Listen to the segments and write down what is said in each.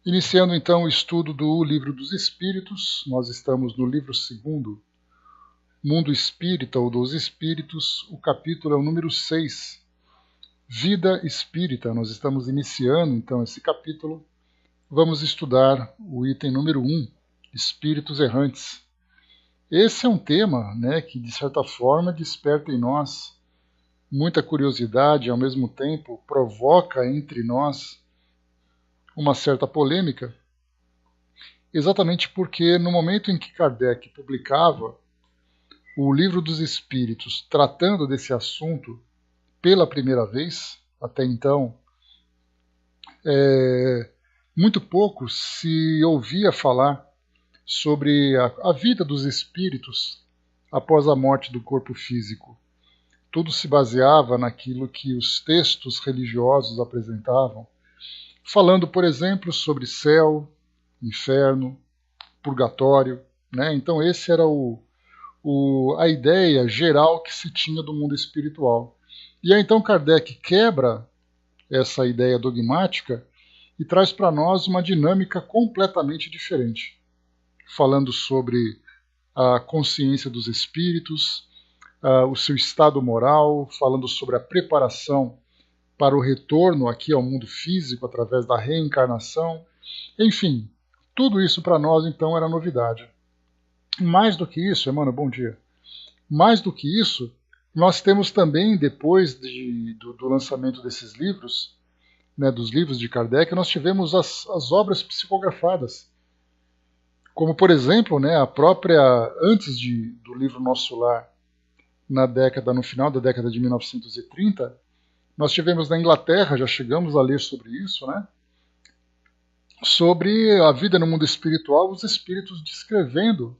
Iniciando então o estudo do Livro dos Espíritos, nós estamos no livro 2º, Mundo Espírita ou dos Espíritos, o capítulo é o número 6, Vida Espírita. Nós estamos iniciando então esse capítulo, vamos estudar o item número 1, Espíritos Errantes. Esse é um tema, que de certa forma desperta em nós muita curiosidade e ao mesmo tempo provoca entre nós uma certa polêmica, exatamente porque no momento em que Kardec publicava o Livro dos Espíritos, tratando desse assunto pela primeira vez, até então, muito pouco se ouvia falar sobre a vida dos espíritos após a morte do corpo físico. Tudo se baseava naquilo que os textos religiosos apresentavam, falando, por exemplo, sobre céu, inferno, purgatório. Então, esse era a ideia geral que se tinha do mundo espiritual. E aí, então, Kardec quebra essa ideia dogmática e traz para nós uma dinâmica completamente diferente, falando sobre a consciência dos espíritos, o seu estado moral, falando sobre a preparação para o retorno aqui ao mundo físico através da reencarnação. Enfim, tudo isso para nós então era novidade. Mais do que isso, Emmanuel, bom dia. Mais do que isso, nós temos também, depois do lançamento desses livros, dos livros de Kardec, nós tivemos as obras psicografadas. Como, por exemplo, a própria, antes do livro Nosso Lar, no final da década de 1930, nós tivemos na Inglaterra, já chegamos a ler sobre isso, sobre a vida no mundo espiritual, os espíritos descrevendo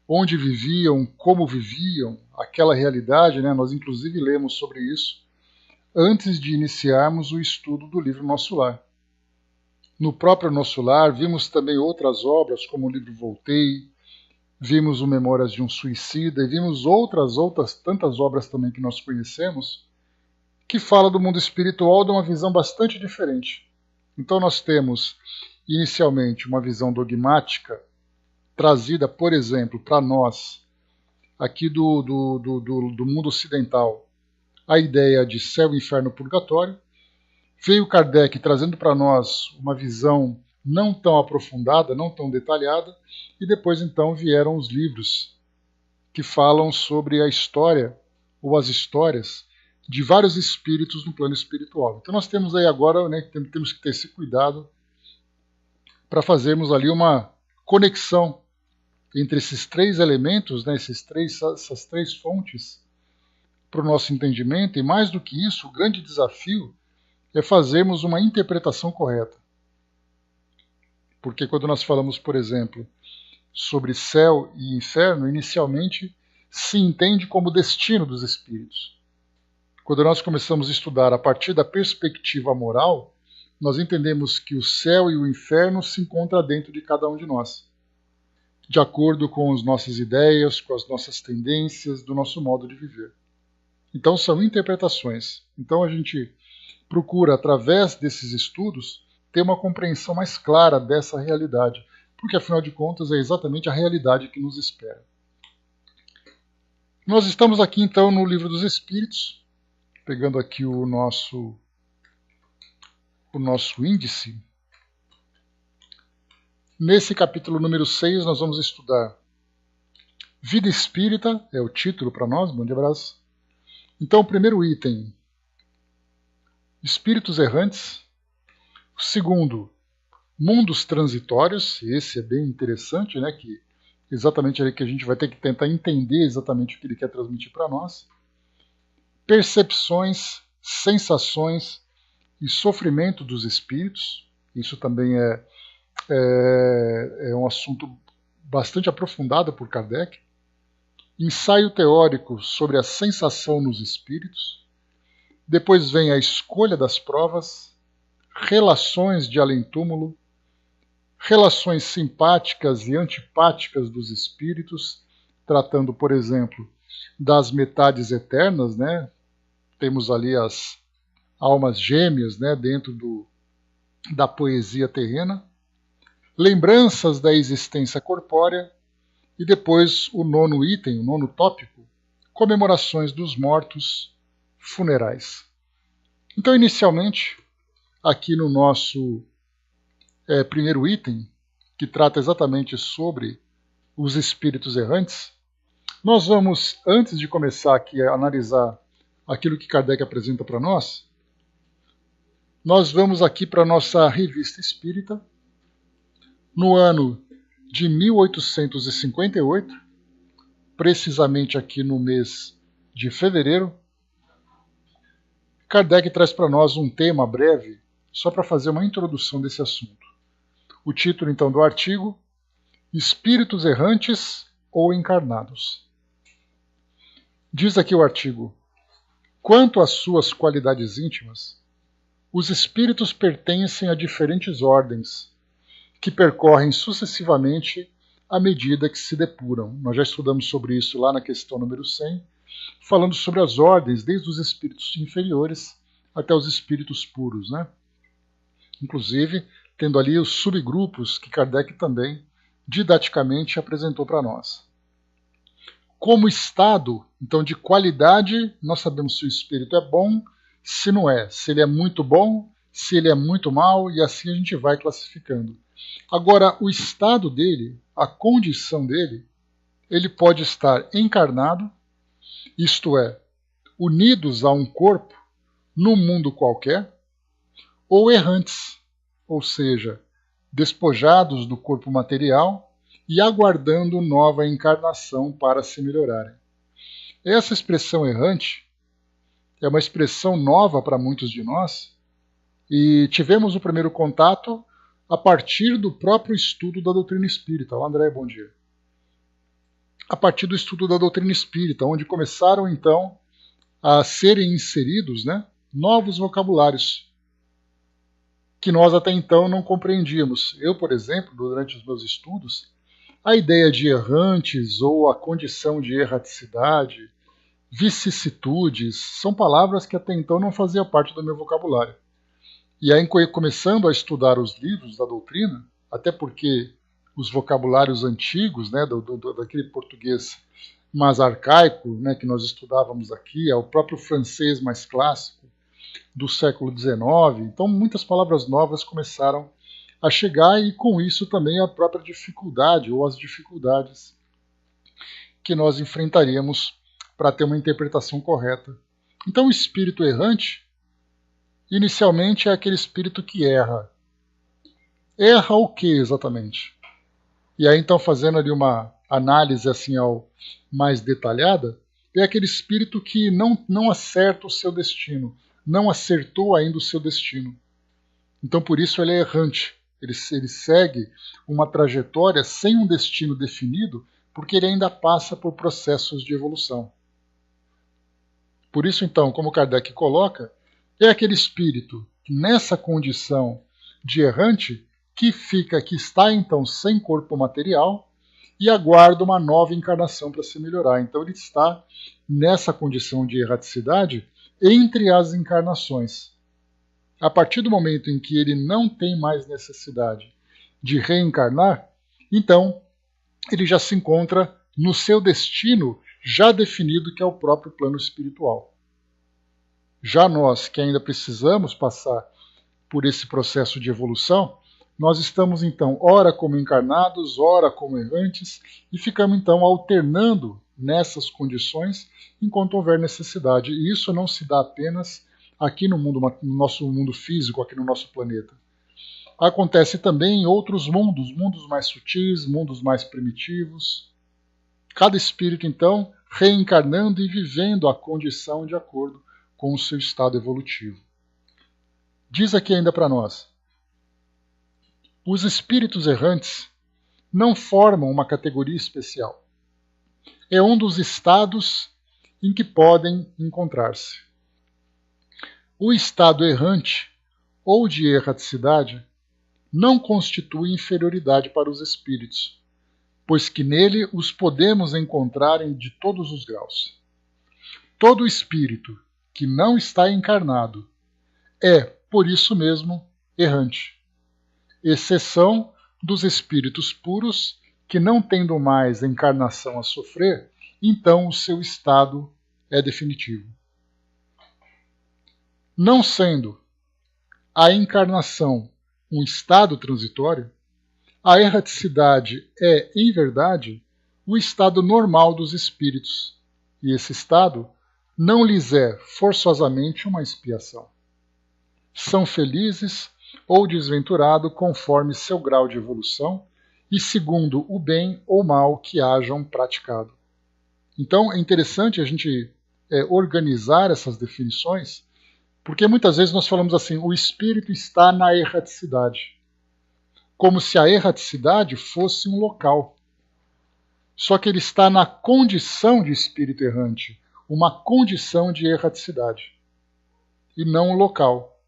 onde viviam, como viviam, aquela realidade, nós inclusive lemos sobre isso antes de iniciarmos o estudo do livro Nosso Lar. No próprio Nosso Lar, vimos também outras obras, como o livro Voltei, vimos o Memórias de um Suicida, e vimos outras tantas obras também que nós conhecemos, que fala do mundo espiritual de uma visão bastante diferente. Então nós temos, inicialmente, uma visão dogmática, trazida, por exemplo, para nós, aqui do mundo ocidental, a ideia de céu, inferno, purgatório. Veio Kardec trazendo para nós uma visão não tão aprofundada, não tão detalhada, e depois então vieram os livros que falam sobre a história, ou as histórias, de vários espíritos no plano espiritual. Então nós temos aí agora, temos que ter esse cuidado para fazermos ali uma conexão entre esses três elementos, essas três fontes para o nosso entendimento, e mais do que isso, o grande desafio é fazermos uma interpretação correta. Porque quando nós falamos, por exemplo, sobre céu e inferno, inicialmente se entende como destino dos espíritos. Quando nós começamos a estudar a partir da perspectiva moral, nós entendemos que o céu e o inferno se encontram dentro de cada um de nós, de acordo com as nossas ideias, com as nossas tendências, do nosso modo de viver. Então são interpretações. Então a gente procura, através desses estudos, ter uma compreensão mais clara dessa realidade, porque afinal de contas é exatamente a realidade que nos espera. Nós estamos aqui então no Livro dos Espíritos, pegando aqui o nosso índice. Nesse capítulo número 6 nós vamos estudar Vida Espírita, é o título para nós, bom dia, abraço. Então o primeiro item, Espíritos Errantes. O segundo, Mundos Transitórios, esse é bem interessante, que exatamente é que a gente vai ter que tentar entender exatamente o que ele quer transmitir para nós. Percepções, sensações e sofrimento dos espíritos, isso também é um assunto bastante aprofundado por Kardec. Ensaio teórico sobre a sensação nos espíritos. Depois vem a escolha das provas, relações de além-túmulo, relações simpáticas e antipáticas dos espíritos, tratando, por exemplo, das metades eternas, Temos ali as almas gêmeas, dentro da poesia terrena. lembranças da existência corpórea, e depois o nono item, o nono tópico, comemorações dos mortos, funerais. Então, inicialmente, aqui no nosso primeiro item, que trata exatamente sobre os espíritos errantes, nós vamos, antes de começar aqui a analisar aquilo que Kardec apresenta para nós vamos aqui para a nossa revista espírita, no ano de 1858, precisamente aqui no mês de fevereiro. Kardec traz para nós um tema breve, só para fazer uma introdução desse assunto. O título, então, do artigo: Espíritos errantes ou encarnados. Diz aqui o artigo: quanto às suas qualidades íntimas, os espíritos pertencem a diferentes ordens, que percorrem sucessivamente à medida que se depuram. Nós já estudamos sobre isso lá na questão número 100, falando sobre as ordens, desde os espíritos inferiores até os espíritos puros, né? Inclusive, tendo ali os subgrupos que Kardec também didaticamente apresentou para nós. Como estado, então, de qualidade, nós sabemos se o espírito é bom, se não é, se ele é muito bom, se ele é muito mal, e assim a gente vai classificando. Agora, o estado dele, a condição dele, ele pode estar encarnado, isto é, unidos a um corpo, num mundo qualquer, ou errantes, ou seja, despojados do corpo material e aguardando nova encarnação para se melhorarem. Essa expressão errante é uma expressão nova para muitos de nós, e tivemos o primeiro contato a partir do próprio estudo da doutrina espírita. O André, bom dia. A partir do estudo da doutrina espírita, onde começaram então a serem inseridos, né, novos vocabulários que nós até então não compreendíamos. Eu, por exemplo, durante os meus estudos, a ideia de errantes ou a condição de erraticidade, vicissitudes, são palavras que até então não faziam parte do meu vocabulário. E aí, começando a estudar os livros da doutrina, até porque os vocabulários antigos, né, daquele português mais arcaico, né, que nós estudávamos aqui, é o próprio francês mais clássico do século XIX, então muitas palavras novas começaram a chegar, e com isso também a própria dificuldade ou as dificuldades que nós enfrentaríamos para ter uma interpretação correta. Então o espírito errante, inicialmente, é aquele espírito que erra. Erra o que exatamente? E aí então, fazendo ali uma análise assim mais detalhada, é aquele espírito que não acerta o seu destino, não acertou ainda o seu destino. Então por isso ele é errante. Ele segue uma trajetória sem um destino definido, porque ele ainda passa por processos de evolução. Por isso, então, como Kardec coloca, é aquele espírito que, nessa condição de errante, que está então sem corpo material e aguarda uma nova encarnação para se melhorar. Então ele está nessa condição de erraticidade entre as encarnações. A partir do momento em que ele não tem mais necessidade de reencarnar, então ele já se encontra no seu destino já definido, que é o próprio plano espiritual. Já nós, que ainda precisamos passar por esse processo de evolução, nós estamos então ora como encarnados, ora como errantes, e ficamos então alternando nessas condições enquanto houver necessidade. E isso não se dá apenas aqui no nosso mundo físico, aqui no nosso planeta. Acontece também em outros mundos, mundos mais sutis, mundos mais primitivos. Cada espírito, então, reencarnando e vivendo a condição de acordo com o seu estado evolutivo. Diz aqui ainda para nós: os espíritos errantes não formam uma categoria especial. É um dos estados em que podem encontrar-se. O estado errante ou de erraticidade não constitui inferioridade para os espíritos, pois que nele os podemos encontrar de todos os graus. Todo espírito que não está encarnado é, por isso mesmo, errante. Exceção dos espíritos puros que, não tendo mais encarnação a sofrer, então o seu estado é definitivo. Não sendo a encarnação um estado transitório, a erraticidade é, em verdade, o estado normal dos espíritos, e esse estado não lhes é forçosamente uma expiação. São felizes ou desventurados conforme seu grau de evolução e segundo o bem ou mal que hajam praticado. Então é interessante a gente organizar essas definições, porque muitas vezes nós falamos assim, o espírito está na erraticidade, como se a erraticidade fosse um local. Só que ele está na condição de espírito errante, uma condição de erraticidade, e não um local.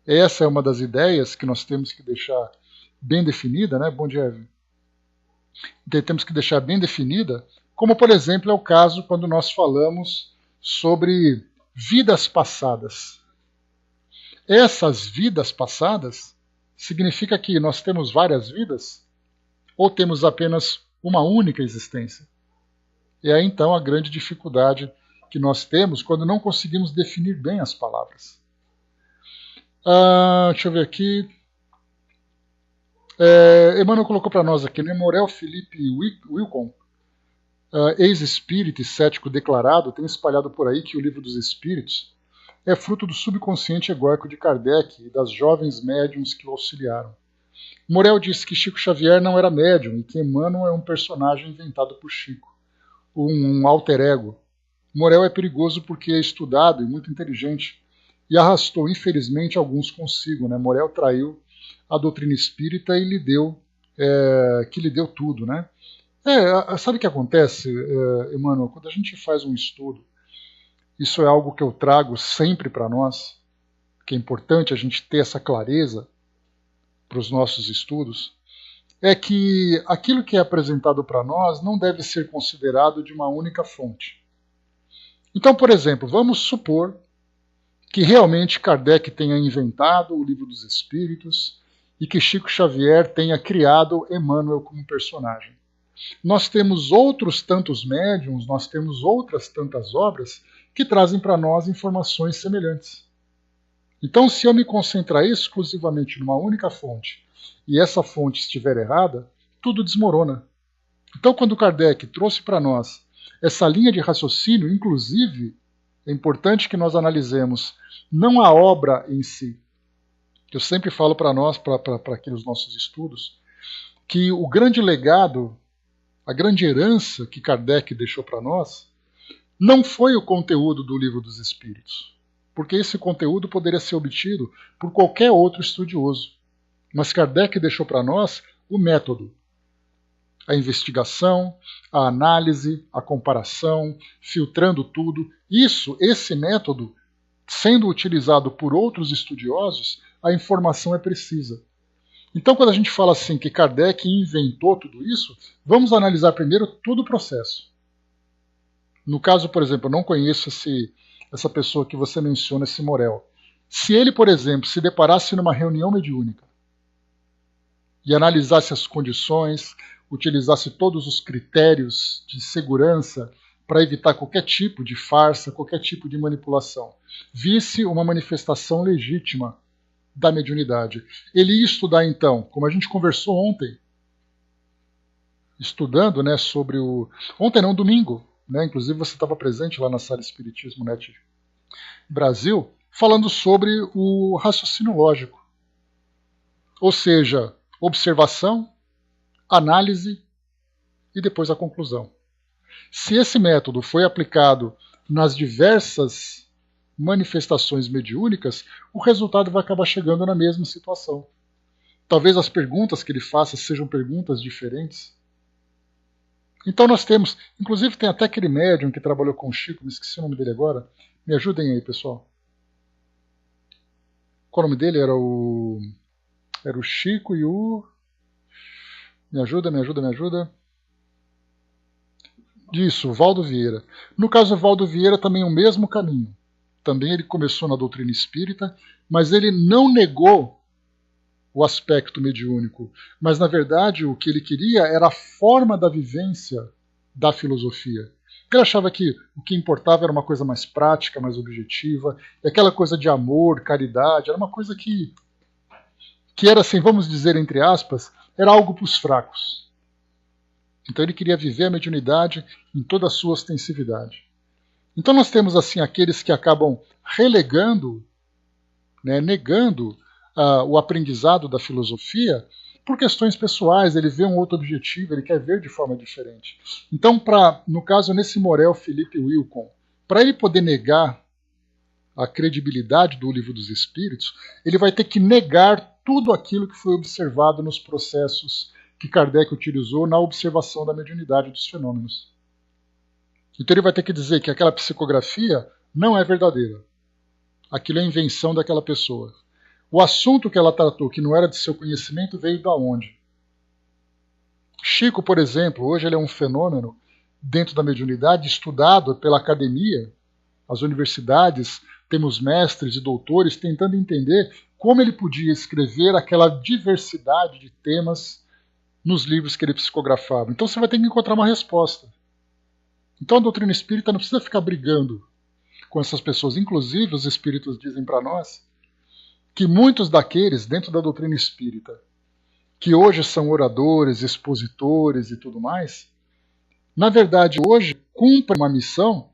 Essa é uma das ideias que nós temos que deixar bem definida, né? Bom dia, Evan. Temos que deixar bem definida, como por exemplo é o caso quando nós falamos sobre vidas passadas. Essas vidas passadas significa que nós temos várias vidas ou temos apenas uma única existência? E aí então a grande dificuldade que nós temos quando não conseguimos definir bem as palavras. Deixa eu ver aqui. Emmanuel colocou para nós aqui, né? Morel Felipe Wilcon, ex-espírita e cético declarado, tem espalhado por aí que o Livro dos Espíritos é fruto do subconsciente egóico de Kardec e das jovens médiuns que o auxiliaram. Morel disse que Chico Xavier não era médium e que Emmanuel é um personagem inventado por Chico, um alter ego. Morel é perigoso porque é estudado e muito inteligente e arrastou, infelizmente, alguns consigo. Né? Morel traiu a doutrina espírita e lhe deu tudo. Né? Sabe o que acontece, Emmanuel? Quando a gente faz um estudo, isso é algo que eu trago sempre para nós, que é importante a gente ter essa clareza para os nossos estudos, é que aquilo que é apresentado para nós não deve ser considerado de uma única fonte. Então, por exemplo, vamos supor que realmente Kardec tenha inventado o Livro dos Espíritos e que Chico Xavier tenha criado Emmanuel como personagem. Nós temos outros tantos médiuns, nós temos outras tantas obras que trazem para nós informações semelhantes. Então, se eu me concentrar exclusivamente numa única fonte e essa fonte estiver errada, tudo desmorona. Então, quando Kardec trouxe para nós essa linha de raciocínio, inclusive, é importante que nós analisemos não a obra em si. Eu sempre falo para nós, para aqui nos nossos estudos, que o grande legado, a grande herança que Kardec deixou para nós, não foi o conteúdo do Livro dos Espíritos, porque esse conteúdo poderia ser obtido por qualquer outro estudioso. Mas Kardec deixou para nós o método, a investigação, a análise, a comparação, filtrando tudo. Esse método, sendo utilizado por outros estudiosos, a informação é precisa. Então, quando a gente fala assim que Kardec inventou tudo isso, vamos analisar primeiro todo o processo. No caso, por exemplo, eu não conheço essa pessoa que você menciona, esse Morel. Se ele, por exemplo, se deparasse numa reunião mediúnica e analisasse as condições, utilizasse todos os critérios de segurança para evitar qualquer tipo de farsa, qualquer tipo de manipulação, visse uma manifestação legítima da mediunidade, ele ia estudar então, como a gente conversou ontem, estudando, né, sobre o... Ontem não, domingo, né, inclusive você estava presente lá na Sala Espiritismo Net Brasil, falando sobre o raciocínio lógico. Ou seja, observação, análise e depois a conclusão. Se esse método foi aplicado nas diversas manifestações mediúnicas, o resultado vai acabar chegando na mesma situação. Talvez as perguntas que ele faça sejam perguntas diferentes. Então nós temos, inclusive tem até aquele médium que trabalhou com o Chico, me esqueci o nome dele agora, me ajudem aí, pessoal. Qual o nome dele? Era o Chico e o... Me ajuda. Isso, Valdo Vieira. No caso do Valdo Vieira também é o mesmo caminho. Também ele começou na doutrina espírita, mas ele não negou o aspecto mediúnico, mas na verdade o que ele queria era a forma da vivência da filosofia. Ele achava que o que importava era uma coisa mais prática, mais objetiva, e aquela coisa de amor, caridade, era uma coisa que era assim, vamos dizer entre aspas, era algo para os fracos. Então ele queria viver a mediunidade em toda a sua ostensividade. Então nós temos assim aqueles que acabam relegando, né, negando o aprendizado da filosofia por questões pessoais, ele vê um outro objetivo, ele quer ver de forma diferente. Então, no caso, nesse Morel Felipe Wilcon, para ele poder negar a credibilidade do Livro dos Espíritos, ele vai ter que negar tudo aquilo que foi observado nos processos que Kardec utilizou na observação da mediunidade dos fenômenos. Então ele vai ter que dizer que aquela psicografia não é verdadeira. Aquilo é invenção daquela pessoa. O assunto que ela tratou, que não era de seu conhecimento, veio da onde? Chico, por exemplo, hoje ele é um fenômeno dentro da mediunidade, estudado pela academia, as universidades, temos mestres e doutores tentando entender como ele podia escrever aquela diversidade de temas nos livros que ele psicografava. Então você vai ter que encontrar uma resposta. Então a doutrina espírita não precisa ficar brigando com essas pessoas. Inclusive, os espíritos dizem para nós que muitos daqueles, dentro da doutrina espírita, que hoje são oradores, expositores e tudo mais, na verdade hoje cumprem uma missão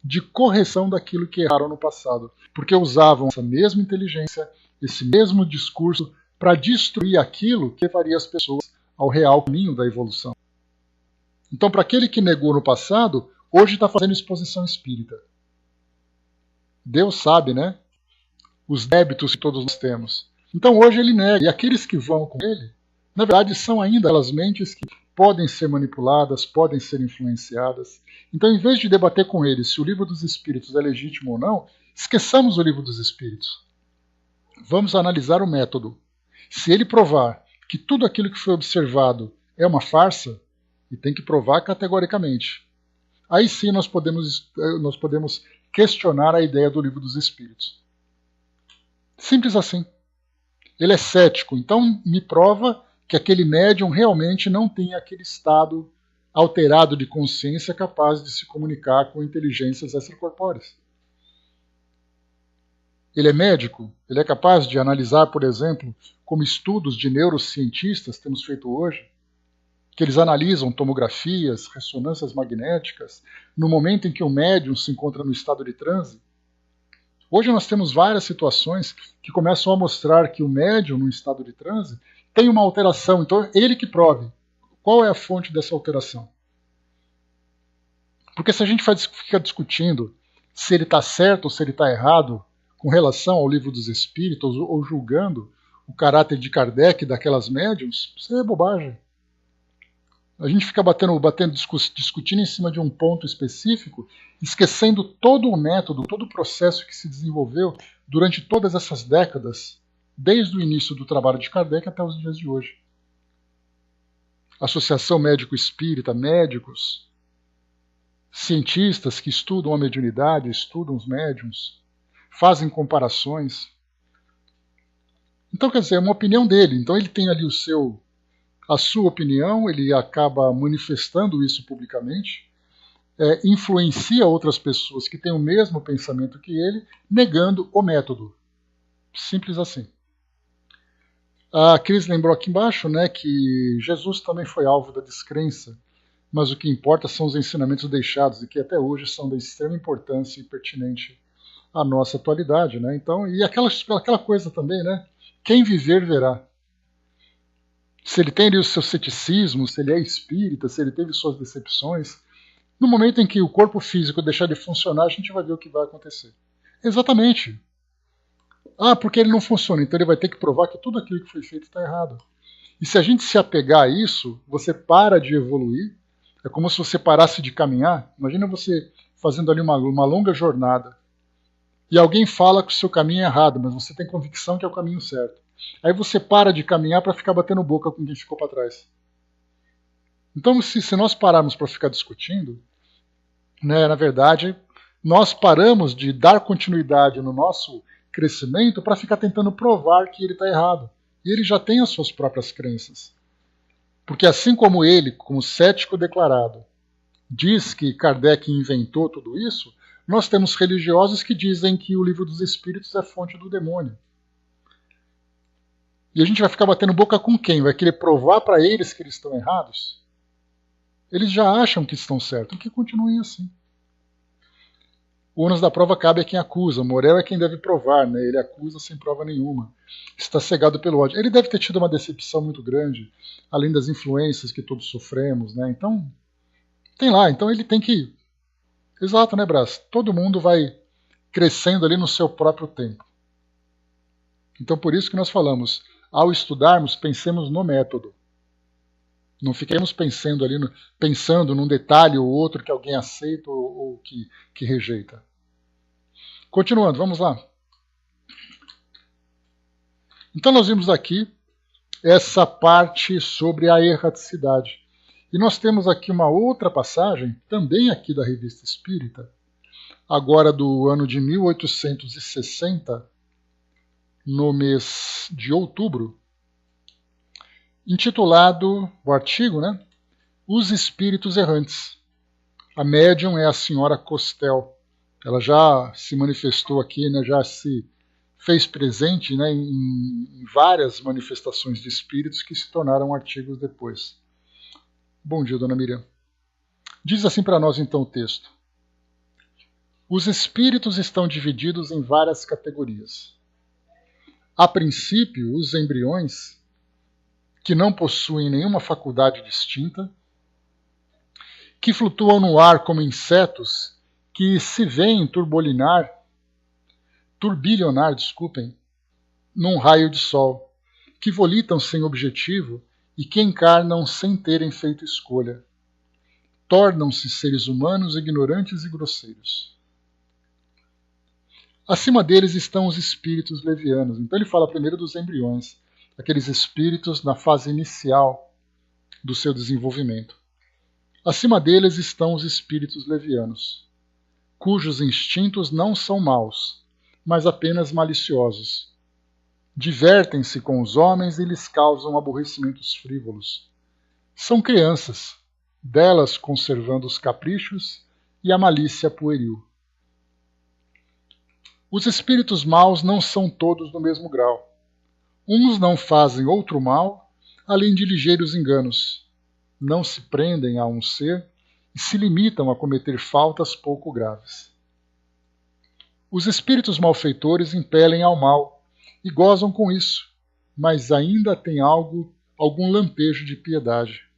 de correção daquilo que erraram no passado, porque usavam essa mesma inteligência, esse mesmo discurso para destruir aquilo que levaria as pessoas ao real caminho da evolução. Então, para aquele que negou no passado, hoje está fazendo exposição espírita. Deus sabe, né? Os débitos que todos nós temos. Então hoje ele nega, e aqueles que vão com ele, na verdade são ainda aquelas mentes que podem ser manipuladas, podem ser influenciadas. Então, em vez de debater com eles se o Livro dos Espíritos é legítimo ou não, esqueçamos o Livro dos Espíritos. Vamos analisar o método. Se ele provar que tudo aquilo que foi observado é uma farsa, e tem que provar categoricamente, aí sim nós podemos questionar a ideia do Livro dos Espíritos. Simples assim. Ele é cético, então me prova que aquele médium realmente não tem aquele estado alterado de consciência capaz de se comunicar com inteligências extracorpóreas. Ele é médico, ele é capaz de analisar, por exemplo, como estudos de neurocientistas temos feito hoje, que eles analisam tomografias, ressonâncias magnéticas, no momento em que o médium se encontra no estado de transe. Hoje nós temos várias situações que começam a mostrar que o médium, no estado de transe, tem uma alteração. Então, ele que prove. Qual é a fonte dessa alteração? Porque se a gente fica discutindo se ele está certo ou se ele está errado com relação ao Livro dos Espíritos ou julgando o caráter de Kardec daquelas médiums, isso é bobagem. A gente fica discutindo em cima de um ponto específico, esquecendo todo o método, todo o processo que se desenvolveu durante todas essas décadas, desde o início do trabalho de Kardec até os dias de hoje. Associação Médico-Espírita, médicos, cientistas que estudam a mediunidade, estudam os médiums, fazem comparações. Então, quer dizer, é uma opinião dele. Então ele tem ali a sua opinião, ele acaba manifestando isso publicamente, influencia outras pessoas que têm o mesmo pensamento que ele, negando o método. Simples assim. A Cris lembrou aqui embaixo, né, que Jesus também foi alvo da descrença, mas o que importa são os ensinamentos deixados e que até hoje são de extrema importância e pertinente à nossa atualidade. Né? Então, e aquela coisa também, né? Quem viver verá. Se ele tem ali o seu ceticismo, se ele é espírita, se ele teve suas decepções, no momento em que o corpo físico deixar de funcionar, a gente vai ver o que vai acontecer. Exatamente. Ah, porque ele não funciona, então ele vai ter que provar que tudo aquilo que foi feito está errado. E se a gente se apegar a isso, você para de evoluir, é como se você parasse de caminhar. Imagina você fazendo ali uma longa jornada, e alguém fala que o seu caminho é errado, mas você tem convicção que é o caminho certo. Aí você para de caminhar para ficar batendo boca com quem ficou para trás. Então, se nós pararmos para ficar discutindo, né, na verdade, nós paramos de dar continuidade no nosso crescimento para ficar tentando provar que ele está errado. E ele já tem as suas próprias crenças. Porque assim como ele, como cético declarado, diz que Kardec inventou tudo isso, nós temos religiosos que dizem que o Livro dos Espíritos é fonte do demônio. E a gente vai ficar batendo boca com quem? Vai querer provar para eles que eles estão errados? Eles já acham que estão certos, que continuem assim. O ônus da prova cabe a quem acusa. Morel é quem deve provar, né? Ele acusa sem prova nenhuma. Está cegado pelo ódio. Ele deve ter tido uma decepção muito grande, além das influências que todos sofremos, né? Então, tem lá. Então ele tem que... Exato, né, Brás? Todo mundo vai crescendo ali no seu próprio tempo. Então, por isso que nós falamos, ao estudarmos, pensemos no método. Não fiquemos pensando ali, pensando num detalhe ou outro que alguém aceita ou que rejeita. Continuando, vamos lá. Então nós vimos aqui essa parte sobre a erraticidade. E nós temos aqui uma outra passagem, também aqui da Revista Espírita, agora do ano de 1860, no mês de outubro, intitulado, o artigo, né? Os Espíritos Errantes. A médium é a senhora Costel. Ela já se manifestou aqui, né? Já se fez presente, né? Em várias manifestações de espíritos que se tornaram artigos depois. Bom dia, dona Miriam. Diz assim para nós então o texto. Os espíritos estão divididos em várias categorias. A princípio, os embriões, que não possuem nenhuma faculdade distinta, que flutuam no ar como insetos que se veem turbilhonar, num raio de sol, que volitam sem objetivo e que encarnam sem terem feito escolha. Tornam-se seres humanos ignorantes e grosseiros. Acima deles estão os espíritos levianos. Então ele fala primeiro dos embriões, aqueles espíritos na fase inicial do seu desenvolvimento. Acima deles estão os espíritos levianos, cujos instintos não são maus, mas apenas maliciosos. Divertem-se com os homens e lhes causam aborrecimentos frívolos. São crianças, delas conservando os caprichos e a malícia pueril. Os espíritos maus não são todos do mesmo grau. Uns não fazem outro mal, além de ligeiros enganos. Não se prendem a um ser e se limitam a cometer faltas pouco graves. Os espíritos malfeitores impelem ao mal e gozam com isso, mas ainda têm algum lampejo de piedade.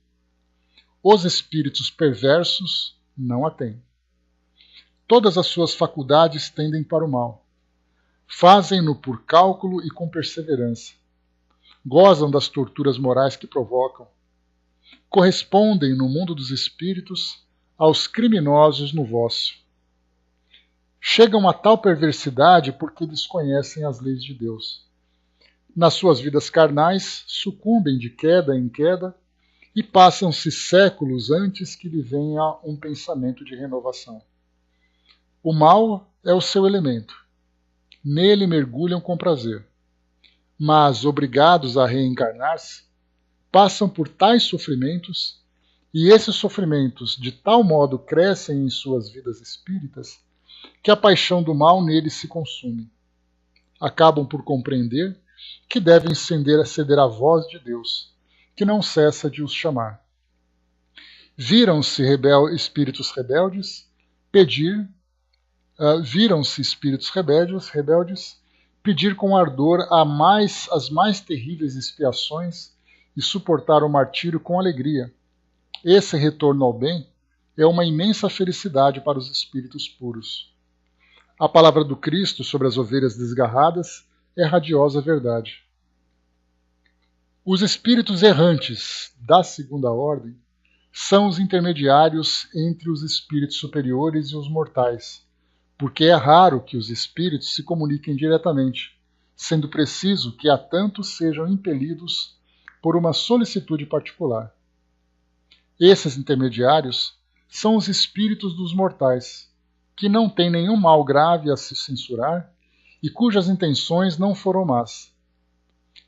Os espíritos perversos não a têm. Todas as suas faculdades tendem para o mal. Fazem-no por cálculo e com perseverança. Gozam das torturas morais que provocam. Correspondem no mundo dos espíritos aos criminosos no vosso. Chegam a tal perversidade porque desconhecem as leis de Deus. Nas suas vidas carnais, sucumbem de queda em queda e passam-se séculos antes que lhe venha um pensamento de renovação. O mal é o seu elemento. Nele mergulham com prazer. Mas, obrigados a reencarnar-se, passam por tais sofrimentos, e esses sofrimentos de tal modo crescem em suas vidas espíritas, que a paixão do mal neles se consume. Acabam por compreender que devem ceder à voz de Deus, que não cessa de os chamar. Viram-se espíritos rebeldes pedir com ardor as mais terríveis expiações e suportar o martírio com alegria. Esse retorno ao bem é uma imensa felicidade para os espíritos puros. A palavra do Cristo sobre as ovelhas desgarradas é radiosa verdade. Os espíritos errantes da segunda ordem são os intermediários entre os espíritos superiores e os mortais, porque é raro que os espíritos se comuniquem diretamente, sendo preciso que a tantos sejam impelidos por uma solicitude particular. Esses intermediários são os espíritos dos mortais, que não têm nenhum mal grave a se censurar e cujas intenções não foram más.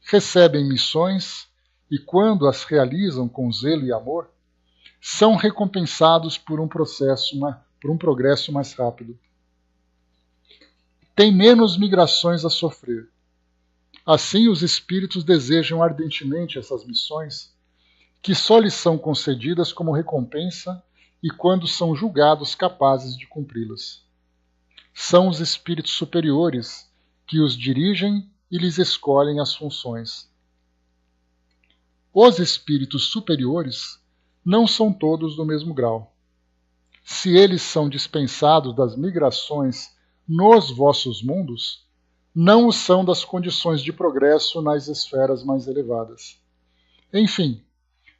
recebem missões e, quando as realizam com zelo e amor, são recompensados por um progresso mais rápido. Tem menos migrações a sofrer. Assim, os espíritos desejam ardentemente essas missões, que só lhes são concedidas como recompensa e quando são julgados capazes de cumpri-las. São os espíritos superiores que os dirigem e lhes escolhem as funções. Os espíritos superiores não são todos do mesmo grau. Se eles são dispensados das migrações nos vossos mundos, não o são das condições de progresso nas esferas mais elevadas. Enfim,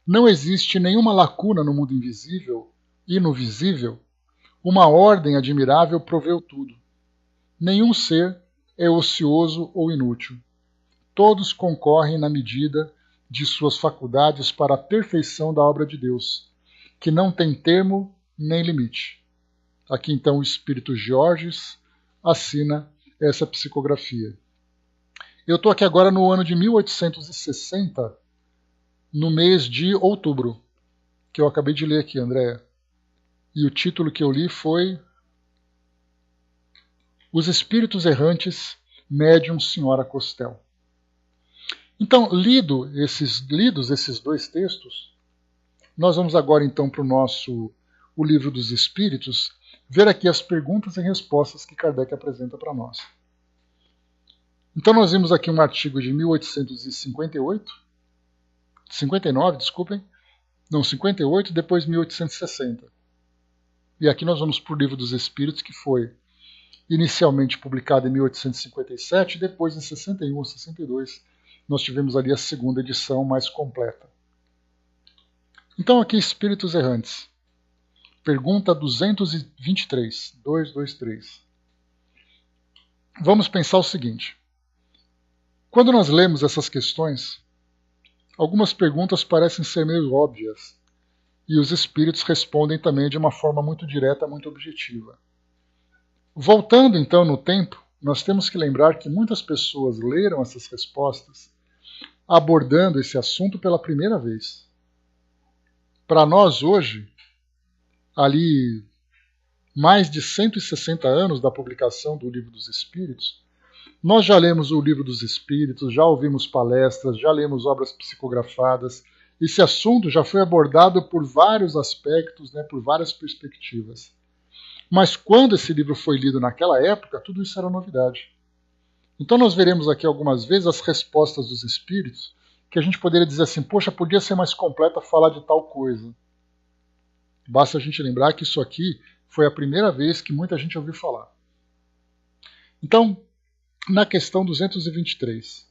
não existe nenhuma lacuna no mundo invisível e no visível. Uma ordem admirável proveu tudo. Nenhum ser é ocioso ou inútil. Todos concorrem na medida de suas faculdades para a perfeição da obra de Deus, que não tem termo nem limite. Aqui então o Espírito Georges assina essa psicografia. Eu estou aqui agora no ano de 1860, no mês de outubro, que eu acabei de ler aqui, Andréa. E o título que eu li foi Os Espíritos Errantes, Médium Senhora Costel. Então, lidos esses dois textos, nós vamos agora então para o Livro dos Espíritos, ver aqui as perguntas e respostas que Kardec apresenta para nós. Então nós vimos aqui um artigo de 58, depois 1860. E aqui nós vamos para o Livro dos Espíritos, que foi inicialmente publicado em 1857, depois em 61 ou 62, nós tivemos ali a segunda edição mais completa. Então aqui, Espíritos Errantes. Pergunta 223. Vamos pensar o seguinte. Quando nós lemos essas questões, algumas perguntas parecem ser meio óbvias, e os espíritos respondem também de uma forma muito direta, muito objetiva. Voltando então no tempo, nós temos que lembrar que muitas pessoas leram essas respostas abordando esse assunto pela primeira vez. Para nós hoje, ali mais de 160 anos da publicação do Livro dos Espíritos, nós já lemos o Livro dos Espíritos, já ouvimos palestras, já lemos obras psicografadas. Esse assunto já foi abordado por vários aspectos, por várias perspectivas. Mas quando esse livro foi lido naquela época, tudo isso era novidade. Então nós veremos aqui algumas vezes as respostas dos espíritos, que a gente poderia dizer assim, poxa, podia ser mais completa falar de tal coisa. Basta a gente lembrar que isso aqui foi a primeira vez que muita gente ouviu falar. Então, na questão 223,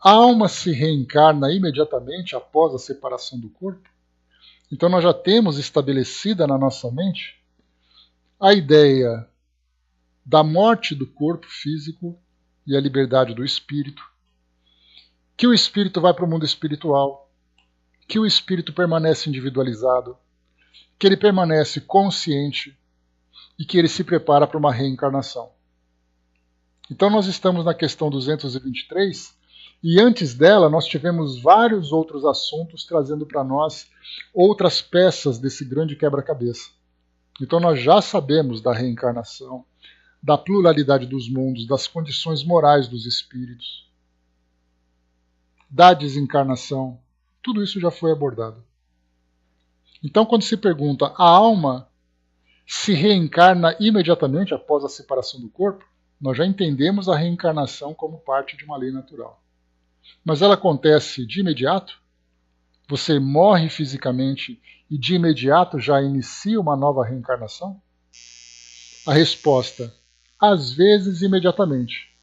a alma se reencarna imediatamente após a separação do corpo? Então nós já temos estabelecida na nossa mente a ideia da morte do corpo físico e a liberdade do espírito, que o espírito vai para o mundo espiritual, que o espírito permanece individualizado, que ele permanece consciente e que ele se prepara para uma reencarnação. Então nós estamos na questão 223 e antes dela nós tivemos vários outros assuntos trazendo para nós outras peças desse grande quebra-cabeça. Então nós já sabemos da reencarnação, da pluralidade dos mundos, das condições morais dos espíritos, da desencarnação. Tudo isso já foi abordado. Então, quando se pergunta, a alma se reencarna imediatamente após a separação do corpo? Nós já entendemos a reencarnação como parte de uma lei natural. Mas ela acontece de imediato? Você morre fisicamente e de imediato já inicia uma nova reencarnação? A resposta: às vezes imediatamente,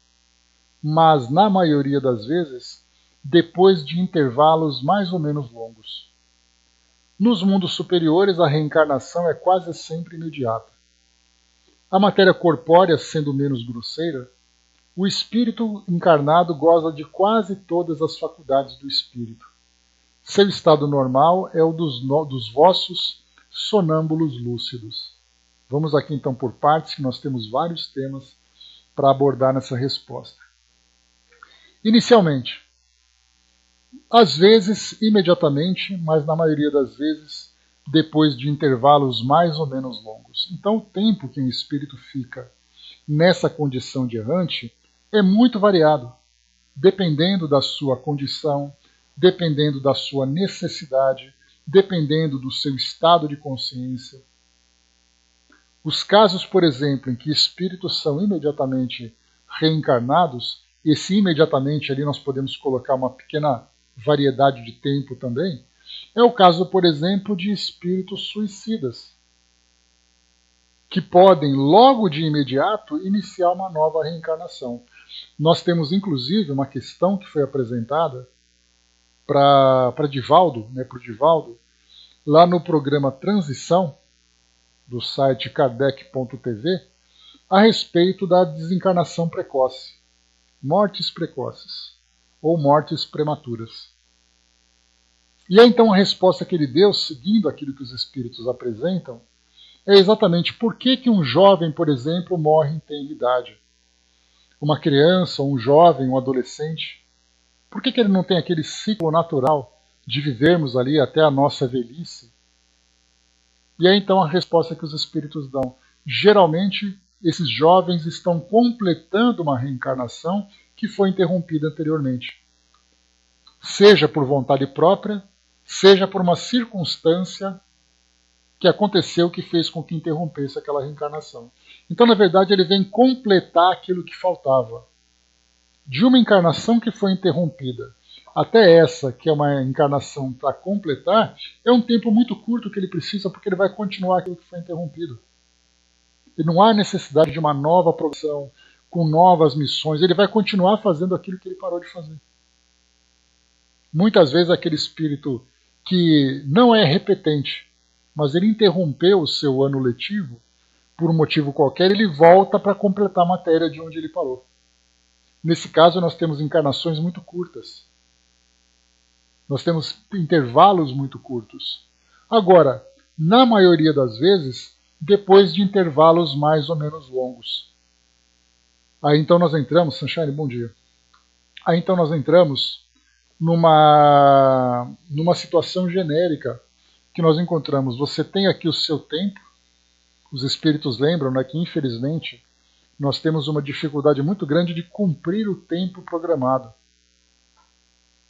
mas na maioria das vezes depois de intervalos mais ou menos longos. Nos mundos superiores, a reencarnação é quase sempre imediata. A matéria corpórea sendo menos grosseira, o espírito encarnado goza de quase todas as faculdades do espírito. Seu estado normal é o dos vossos sonâmbulos lúcidos. Vamos aqui então por partes, que nós temos vários temas para abordar nessa resposta. Inicialmente, às vezes imediatamente, mas na maioria das vezes depois de intervalos mais ou menos longos. Então o tempo que um espírito fica nessa condição de errante é muito variado, dependendo da sua condição, dependendo da sua necessidade, dependendo do seu estado de consciência. Os casos, por exemplo, em que espíritos são imediatamente reencarnados, esse imediatamente ali nós podemos colocar uma pequena variedade de tempo também, é o caso, por exemplo, de espíritos suicidas, que podem, logo de imediato, iniciar uma nova reencarnação. Nós temos, inclusive, uma questão que foi apresentada para Divaldo, né, pro Divaldo, lá no programa Transição, do site kardec.tv, a respeito da desencarnação precoce, mortes precoces, ou mortes prematuras. E aí, então, a resposta que ele deu, seguindo aquilo que os espíritos apresentam, é exatamente por que um jovem, por exemplo, morre em tenra idade. Uma criança, um jovem, um adolescente, por que ele não tem aquele ciclo natural de vivermos ali até a nossa velhice? E aí então a resposta que os espíritos dão. Geralmente, esses jovens estão completando uma reencarnação que foi interrompida anteriormente. Seja por vontade própria, seja por uma circunstância que aconteceu que fez com que interrompesse aquela reencarnação. Então, na verdade, ele vem completar aquilo que faltava. De uma encarnação que foi interrompida até essa, que é uma encarnação para completar, é um tempo muito curto que ele precisa, porque ele vai continuar aquilo que foi interrompido. E não há necessidade de uma nova progressão, com novas missões, ele vai continuar fazendo aquilo que ele parou de fazer. Muitas vezes aquele espírito que não é repetente, mas ele interrompeu o seu ano letivo, por um motivo qualquer, ele volta para completar a matéria de onde ele parou. Nesse caso, nós temos encarnações muito curtas. Nós temos intervalos muito curtos. Agora, na maioria das vezes, depois de intervalos mais ou menos longos. Aí então nós entramos, Sunshine, bom dia. Aí então nós entramos numa situação genérica que nós encontramos. Você tem aqui o seu tempo, os espíritos lembram, né, que infelizmente nós temos uma dificuldade muito grande de cumprir o tempo programado.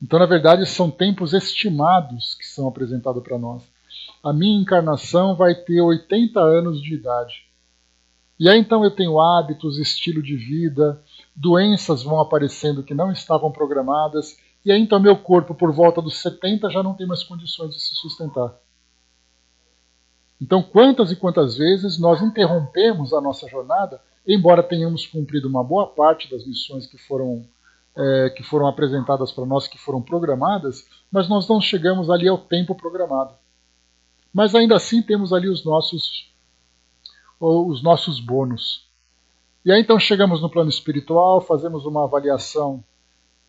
Então, na verdade, são tempos estimados que são apresentados para nós. A minha encarnação vai ter 80 anos de idade. E aí, então, eu tenho hábitos, estilo de vida, doenças vão aparecendo que não estavam programadas, e aí, então, meu corpo, por volta dos 70, já não tem mais condições de se sustentar. Então, quantas e quantas vezes nós interrompemos a nossa jornada, embora tenhamos cumprido uma boa parte das missões que foram apresentadas para nós, que foram programadas, mas nós não chegamos ali ao tempo programado. Mas ainda assim temos ali os nossos bônus. E aí então chegamos no plano espiritual, fazemos uma avaliação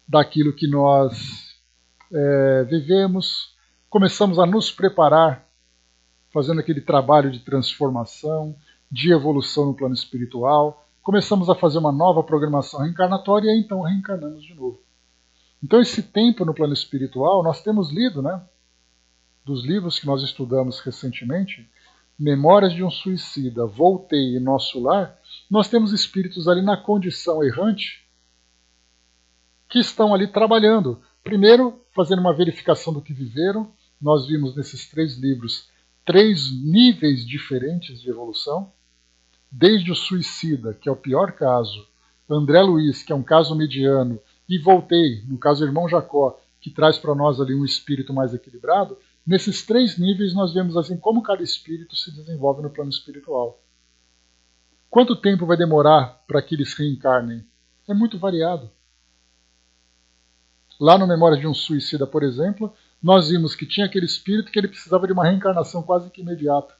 daquilo que nós vivemos, começamos a nos preparar, fazendo aquele trabalho de transformação, de evolução no plano espiritual, começamos a fazer uma nova programação reencarnatória e então reencarnamos de novo. Então esse tempo no plano espiritual, nós temos lido, né, dos livros que nós estudamos recentemente, Memórias de um Suicida, Voltei e Nosso Lar, nós temos espíritos ali na condição errante que estão ali trabalhando. Primeiro, fazendo uma verificação do que viveram. Nós vimos nesses 3 livros 3 níveis diferentes de evolução. Desde o suicida, que é o pior caso, André Luiz, que é um caso mediano, e Voltei, no caso Irmão Jacó, que traz para nós ali um espírito mais equilibrado. Nesses 3 níveis nós vemos assim como cada espírito se desenvolve no plano espiritual. Quanto tempo vai demorar para que eles reencarnem? É muito variado. Lá no Memórias de um Suicida, por exemplo, nós vimos que tinha aquele espírito que ele precisava de uma reencarnação quase que imediata.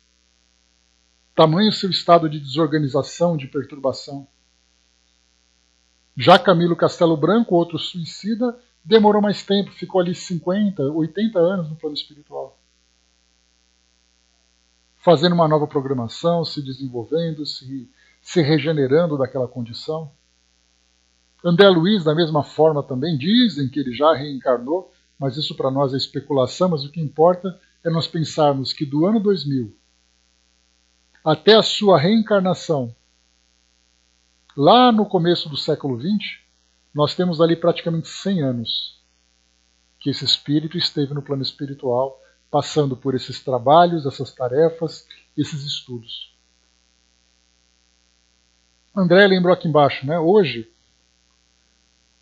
Tamanho seu estado de desorganização, de perturbação. Já Camilo Castelo Branco, outro suicida, demorou mais tempo, ficou ali 50, 80 anos no plano espiritual. Fazendo uma nova programação, se desenvolvendo, se regenerando daquela condição. André Luiz, da mesma forma também, dizem que ele já reencarnou, mas isso para nós é especulação, mas o que importa é nós pensarmos que do ano 2000 até a sua reencarnação, lá no começo do século XX, nós temos ali praticamente 100 anos que esse espírito esteve no plano espiritual, passando por esses trabalhos, essas tarefas, esses estudos. André lembrou aqui embaixo, né? Hoje,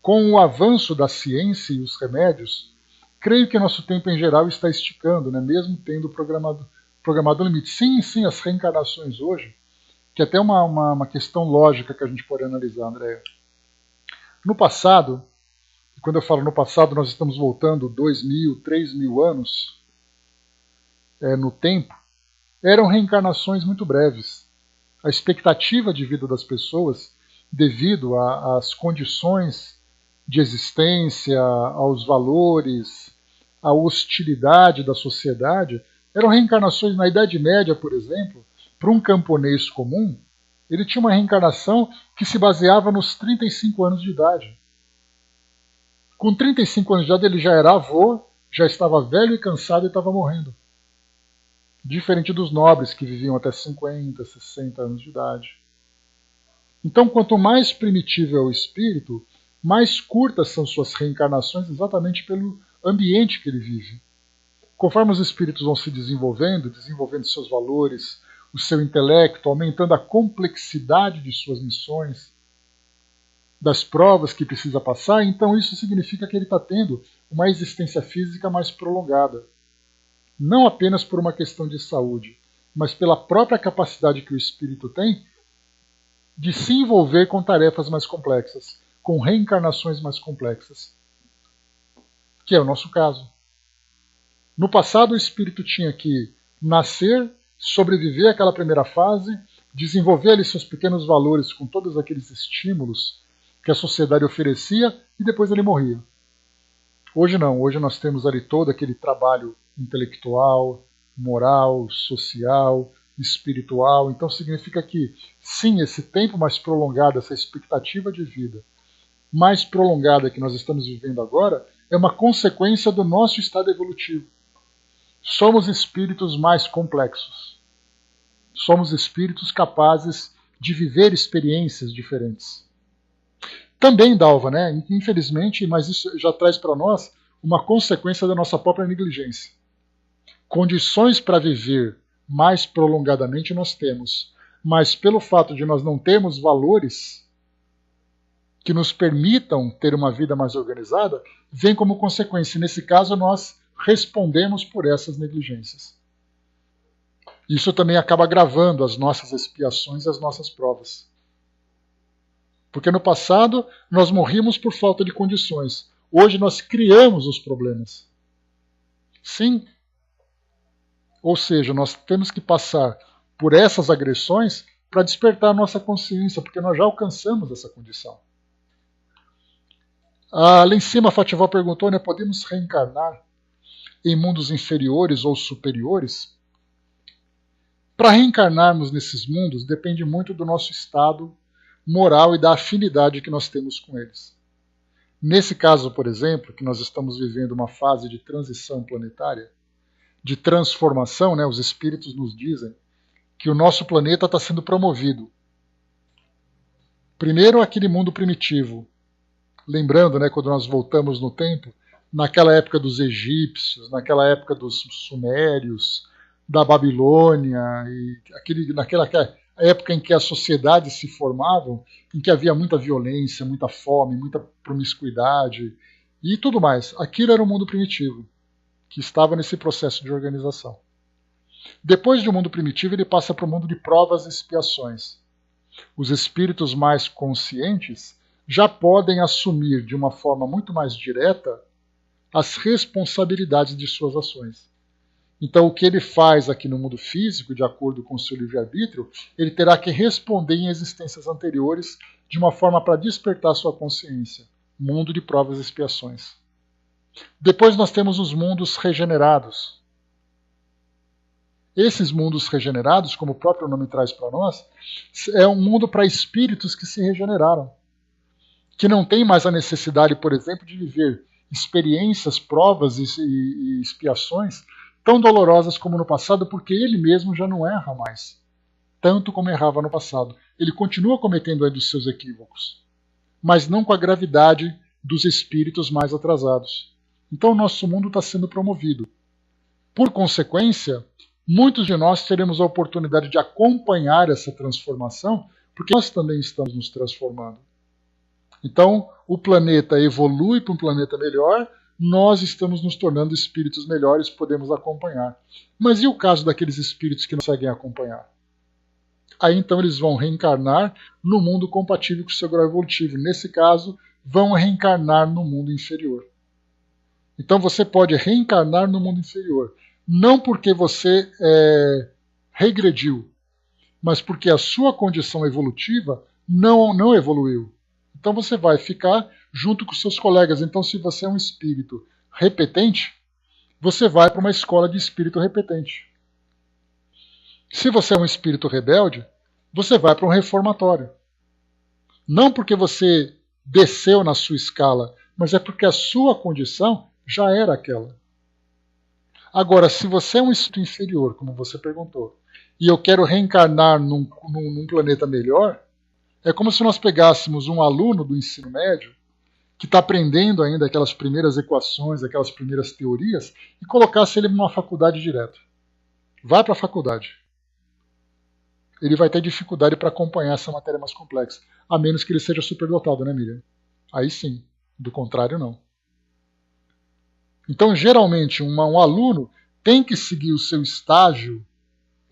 com o avanço da ciência e os remédios, creio que nosso tempo em geral está esticando, né? Mesmo tendo programado limite. Sim, as reencarnações hoje, que é até uma questão lógica que a gente pode analisar, André. No passado, e quando eu falo no passado, nós estamos voltando 2.000, 3.000 anos no tempo, eram reencarnações muito breves. A expectativa de vida das pessoas, devido às condições de existência, aos valores, à hostilidade da sociedade, eram reencarnações na Idade Média, por exemplo, para um camponês comum, ele tinha uma reencarnação que se baseava nos 35 anos de idade. Com 35 anos de idade ele já era avô, já estava velho e cansado e estava morrendo. Diferente dos nobres que viviam até 50, 60 anos de idade. Então, quanto mais primitivo é o espírito, mais curtas são suas reencarnações exatamente pelo ambiente que ele vive. Conforme os espíritos vão se desenvolvendo seus valores, o seu intelecto, aumentando a complexidade de suas missões, das provas que precisa passar, então isso significa que ele está tendo uma existência física mais prolongada. Não apenas por uma questão de saúde, mas pela própria capacidade que o espírito tem de se envolver com tarefas mais complexas, com reencarnações mais complexas, que é o nosso caso. No passado, o espírito tinha que nascer, sobreviver àquela primeira fase, desenvolver ali seus pequenos valores com todos aqueles estímulos que a sociedade oferecia e depois ele morria. Hoje não, hoje nós temos ali todo aquele trabalho intelectual, moral, social, espiritual. Então significa que, sim, esse tempo mais prolongado, essa expectativa de vida mais prolongada que nós estamos vivendo agora, é uma consequência do nosso estado evolutivo. Somos espíritos mais complexos. Somos espíritos capazes de viver experiências diferentes. Também, Dalva, né? Infelizmente, mas isso já traz para nós uma consequência da nossa própria negligência. Condições para viver mais prolongadamente nós temos, mas pelo fato de nós não termos valores que nos permitam ter uma vida mais organizada, vem como consequência. Nesse caso, nós respondemos por essas negligências. Isso também acaba agravando as nossas expiações e as nossas provas. Porque no passado nós morrimos por falta de condições. Hoje nós criamos os problemas. Sim. Ou seja, nós temos que passar por essas agressões para despertar a nossa consciência, porque nós já alcançamos essa condição. Lá em cima a Fatival perguntou, né, podemos reencarnar em mundos inferiores ou superiores? Para reencarnarmos nesses mundos depende muito do nosso estado moral e da afinidade que nós temos com eles. Nesse caso, por exemplo, que nós estamos vivendo uma fase de transição planetária, de transformação, né, os espíritos nos dizem que o nosso planeta está sendo promovido. Primeiro, aquele mundo primitivo. Lembrando, né, quando nós voltamos no tempo, naquela época dos egípcios, naquela época dos sumérios, da Babilônia, e naquela época em que as sociedades se formavam, em que havia muita violência, muita fome, muita promiscuidade e tudo mais. Aquilo era o mundo primitivo, que estava nesse processo de organização. Depois do mundo primitivo, ele passa para o mundo de provas e expiações. Os espíritos mais conscientes já podem assumir de uma forma muito mais direta as responsabilidades de suas ações. Então, o que ele faz aqui no mundo físico, de acordo com o seu livre-arbítrio, ele terá que responder em existências anteriores de uma forma para despertar sua consciência. Mundo de provas e expiações. Depois nós temos os mundos regenerados. Esses mundos regenerados, como o próprio nome traz para nós, é um mundo para espíritos que se regeneraram. que não tem mais a necessidade, por exemplo, de viver experiências, provas e expiações tão dolorosas como no passado, porque ele mesmo já não erra mais, tanto como errava no passado. Ele continua cometendo ainda os seus equívocos, mas não com a gravidade dos espíritos mais atrasados. Então o nosso mundo está sendo promovido. Por consequência, muitos de nós teremos a oportunidade de acompanhar essa transformação, porque nós também estamos nos transformando. Então, o planeta evolui para um planeta melhor, nós estamos nos tornando espíritos melhores, podemos acompanhar. Mas e o caso daqueles espíritos que não conseguem acompanhar? Aí então eles vão reencarnar no mundo compatível com o seu grau evolutivo. Nesse caso, vão reencarnar no mundo inferior. Então você pode reencarnar no mundo inferior, não porque você regrediu, mas porque a sua condição evolutiva não evoluiu. Então você vai ficar junto com seus colegas. Então, se você é um espírito repetente, você vai para uma escola de espírito repetente. Se você é um espírito rebelde, você vai para um reformatório. Não porque você desceu na sua escala, mas é porque a sua condição já era aquela. Agora, se você é um espírito inferior, como você perguntou, e eu quero reencarnar num planeta melhor, é como se nós pegássemos um aluno do ensino médio que está aprendendo ainda aquelas primeiras equações, aquelas primeiras teorias, e colocasse ele numa faculdade direto. Vai para a faculdade. Ele vai ter dificuldade para acompanhar essa matéria mais complexa, a menos que ele seja superdotado, né, Miriam? Aí sim, do contrário não. Então, geralmente, um aluno tem que seguir o seu estágio,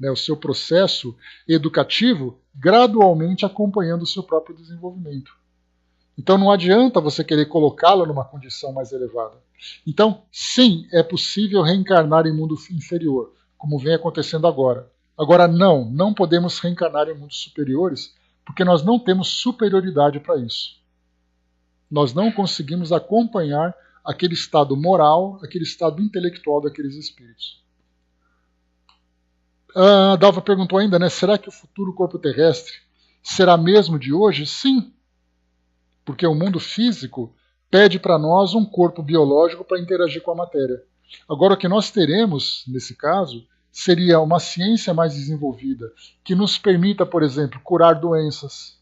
né, o seu processo educativo, gradualmente acompanhando o seu próprio desenvolvimento. Então não adianta você querer colocá-lo numa condição mais elevada. Então, sim, é possível reencarnar em mundo inferior, como vem acontecendo agora. Agora, não podemos reencarnar em mundos superiores, porque nós não temos superioridade para isso. Nós não conseguimos acompanhar aquele estado moral, aquele estado intelectual daqueles espíritos. Dalva perguntou ainda, né? Será que o futuro corpo terrestre será mesmo de hoje? Sim, porque o mundo físico pede para nós um corpo biológico para interagir com a matéria. Agora, o que nós teremos, nesse caso, seria uma ciência mais desenvolvida, que nos permita, por exemplo, curar doenças.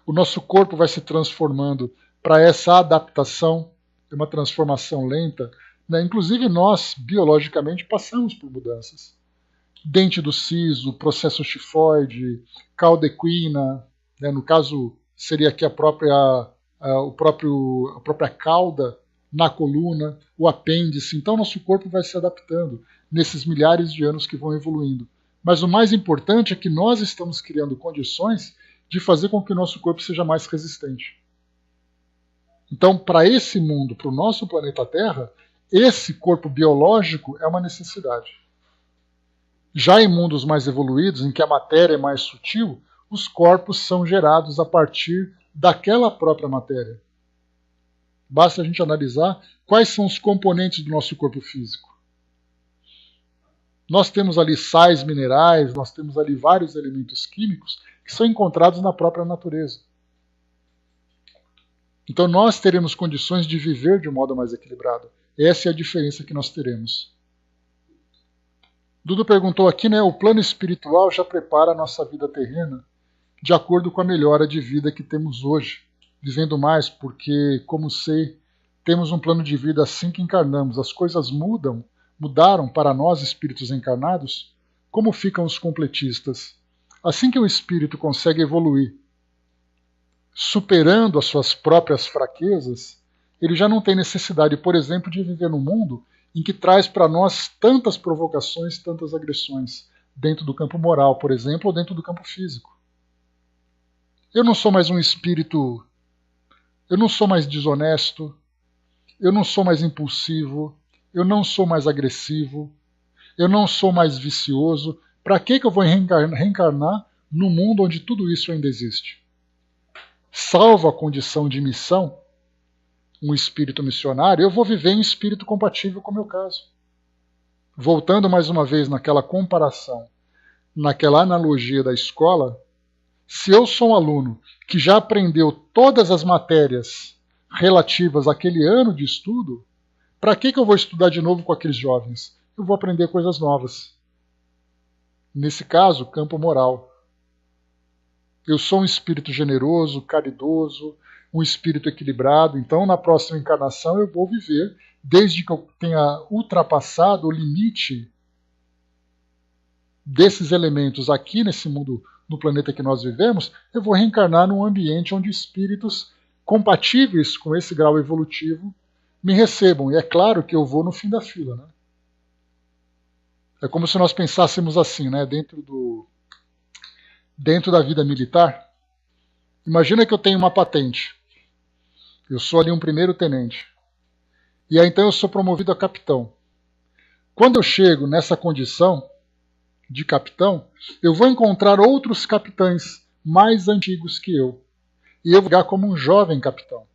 O nosso corpo vai se transformando para essa adaptação, uma transformação lenta, né? Inclusive nós, biologicamente, passamos por mudanças. Dente do siso, processo tifoide, cauda equina, né? No caso seria aqui a própria cauda na coluna, o apêndice. Então nosso corpo vai se adaptando nesses milhares de anos que vão evoluindo. Mas o mais importante é que nós estamos criando condições de fazer com que o nosso corpo seja mais resistente. Então, para esse mundo, para o nosso planeta Terra, esse corpo biológico é uma necessidade. Já em mundos mais evoluídos, em que a matéria é mais sutil, os corpos são gerados a partir daquela própria matéria. Basta a gente analisar quais são os componentes do nosso corpo físico. Nós temos ali sais minerais, nós temos ali vários elementos químicos que são encontrados na própria natureza. Então nós teremos condições de viver de um modo mais equilibrado. Essa é a diferença que nós teremos. Dudu perguntou aqui, né? O plano espiritual já prepara a nossa vida terrena de acordo com a melhora de vida que temos hoje, vivendo mais, porque, como sei, temos um plano de vida assim que encarnamos. As coisas mudaram para nós, espíritos encarnados, como ficam os completistas. Assim que o espírito consegue evoluir, superando as suas próprias fraquezas, ele já não tem necessidade, por exemplo, de viver num mundo em que traz para nós tantas provocações, tantas agressões, dentro do campo moral, por exemplo, ou dentro do campo físico. Eu não sou mais um espírito, eu não sou mais desonesto, eu não sou mais impulsivo, eu não sou mais agressivo, eu não sou mais vicioso. Para que eu vou reencarnar num mundo onde tudo isso ainda existe? Salvo a condição de missão, um espírito missionário, eu vou viver em espírito compatível com o meu caso. Voltando mais uma vez naquela comparação, naquela analogia da escola, se eu sou um aluno que já aprendeu todas as matérias relativas àquele ano de estudo, para que eu vou estudar de novo com aqueles jovens? Eu vou aprender coisas novas. Nesse caso, campo moral. Eu sou um espírito generoso, caridoso, um espírito equilibrado, então na próxima encarnação eu vou viver, desde que eu tenha ultrapassado o limite desses elementos aqui nesse mundo, no planeta que nós vivemos, eu vou reencarnar num ambiente onde espíritos compatíveis com esse grau evolutivo me recebam. E é claro que eu vou no fim da fila, né? É como se nós pensássemos assim, né? Dentro da vida militar. Imagina que eu tenho uma patente. Eu sou ali um primeiro tenente. E aí então eu sou promovido a capitão. Quando eu chego nessa condição de capitão, eu vou encontrar outros capitães mais antigos que eu. E eu vou ficar como um jovem capitão.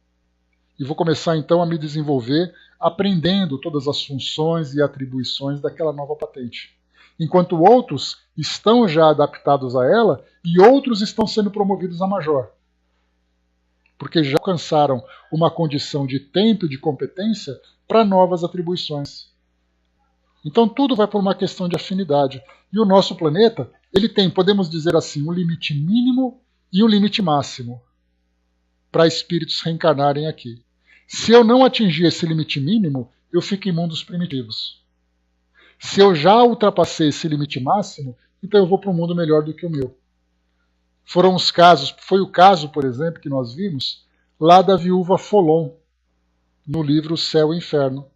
E vou começar então a me desenvolver aprendendo todas as funções e atribuições daquela nova patente. Enquanto outros estão já adaptados a ela e outros estão sendo promovidos a major. Porque já alcançaram uma condição de tempo e de competência para novas atribuições. Então tudo vai por uma questão de afinidade. E o nosso planeta, ele tem, podemos dizer assim, um limite mínimo e um limite máximo para espíritos reencarnarem aqui. Se eu não atingir esse limite mínimo, eu fico em mundos primitivos. Se eu já ultrapassei esse limite máximo, então eu vou para um mundo melhor do que o meu. Foi o caso, por exemplo, que nós vimos lá da viúva Folon, no livro Céu e Inferno.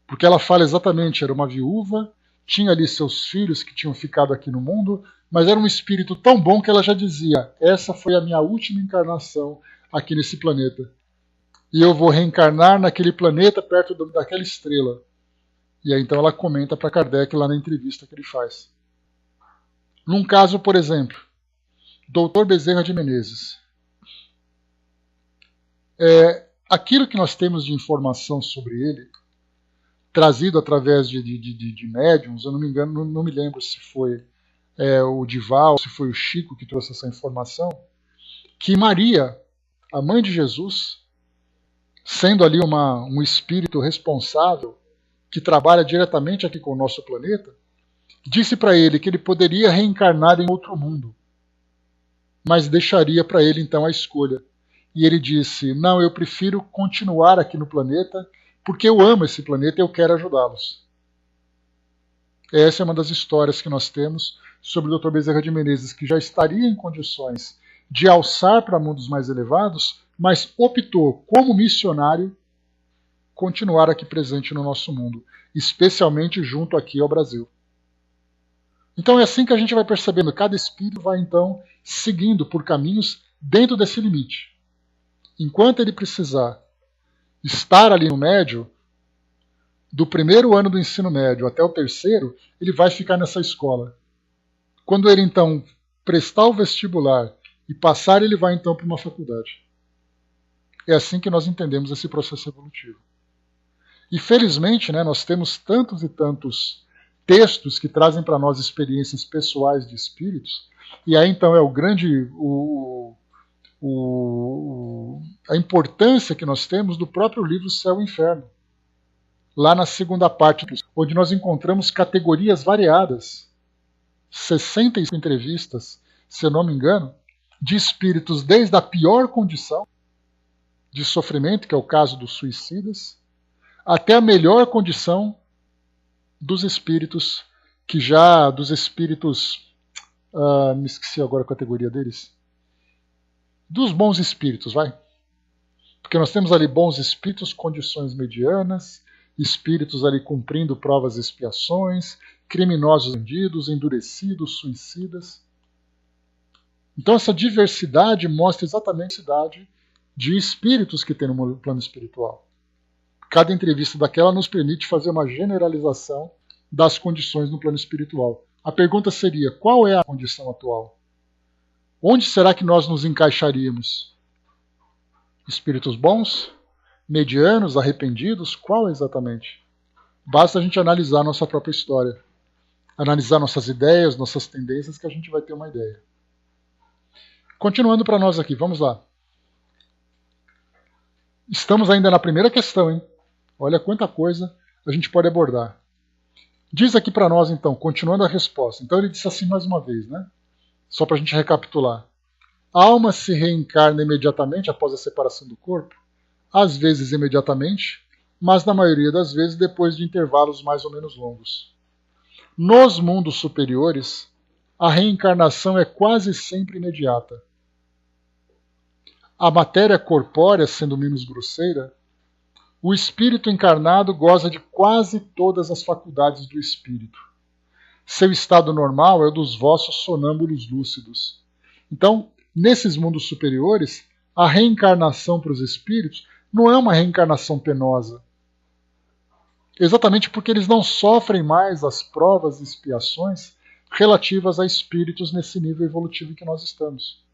Porque ela fala exatamente, era uma viúva, tinha ali seus filhos que tinham ficado aqui no mundo, mas era um espírito tão bom que ela já dizia, essa foi a minha última encarnação aqui nesse planeta. E eu vou reencarnar naquele planeta perto daquela estrela. E aí então ela comenta para Kardec lá na entrevista que ele faz. Num caso, por exemplo, Dr. Bezerra de Menezes. Aquilo que nós temos de informação sobre ele, trazido através de médiums, eu não me engano, não me lembro se foi o Dival, se foi o Chico que trouxe essa informação, que Maria, a mãe de Jesus, sendo ali um espírito responsável, que trabalha diretamente aqui com o nosso planeta, disse para ele que ele poderia reencarnar em outro mundo, mas deixaria para ele então a escolha. E ele disse, não, eu prefiro continuar aqui no planeta, porque eu amo esse planeta e eu quero ajudá-los. Essa é uma das histórias que nós temos sobre o Dr. Bezerra de Menezes, que já estaria em condições de alçar para mundos mais elevados, mas optou, como missionário, continuar aqui presente no nosso mundo, especialmente junto aqui ao Brasil. Então é assim que a gente vai percebendo, cada espírito vai então seguindo por caminhos dentro desse limite. Enquanto ele precisar estar ali no médio, do primeiro ano do ensino médio até o terceiro, ele vai ficar nessa escola. Quando ele então prestar o vestibular e passar, ele vai então para uma faculdade. É assim que nós entendemos esse processo evolutivo. E felizmente, né, nós temos tantos e tantos textos que trazem para nós experiências pessoais de espíritos, e aí então é a importância que nós temos do próprio livro Céu e Inferno. Lá na segunda parte, onde nós encontramos categorias variadas, 65 entrevistas, se eu não me engano, de espíritos desde a pior condição de sofrimento, que é o caso dos suicidas, até a melhor condição dos espíritos me esqueci agora a categoria deles, dos bons espíritos, vai. Porque nós temos ali bons espíritos, condições medianas, espíritos ali cumprindo provas e expiações, criminosos vendidos, endurecidos, suicidas. Então essa diversidade mostra exatamente a diversidade de espíritos que tem no plano espiritual. Cada entrevista daquela nos permite fazer uma generalização das condições no plano espiritual. A pergunta seria, qual é a condição atual? Onde será que nós nos encaixaríamos? Espíritos bons? Medianos? Arrependidos? Qual exatamente? Basta a gente analisar a nossa própria história. Analisar nossas ideias, nossas tendências, que a gente vai ter uma ideia. Continuando para nós aqui, vamos lá. Estamos ainda na primeira questão, hein? Olha quanta coisa a gente pode abordar. Diz aqui para nós, então, continuando a resposta. Então ele disse assim mais uma vez, né? Só para a gente recapitular. A alma se reencarna imediatamente após a separação do corpo? Às vezes imediatamente, mas na maioria das vezes depois de intervalos mais ou menos longos. Nos mundos superiores, a reencarnação é quase sempre imediata. A matéria corpórea sendo menos grosseira, o espírito encarnado goza de quase todas as faculdades do espírito. Seu estado normal é o dos vossos sonâmbulos lúcidos. Então, nesses mundos superiores, a reencarnação para os espíritos não é uma reencarnação penosa. Exatamente porque eles não sofrem mais as provas e expiações relativas a espíritos nesse nível evolutivo em que nós estamos.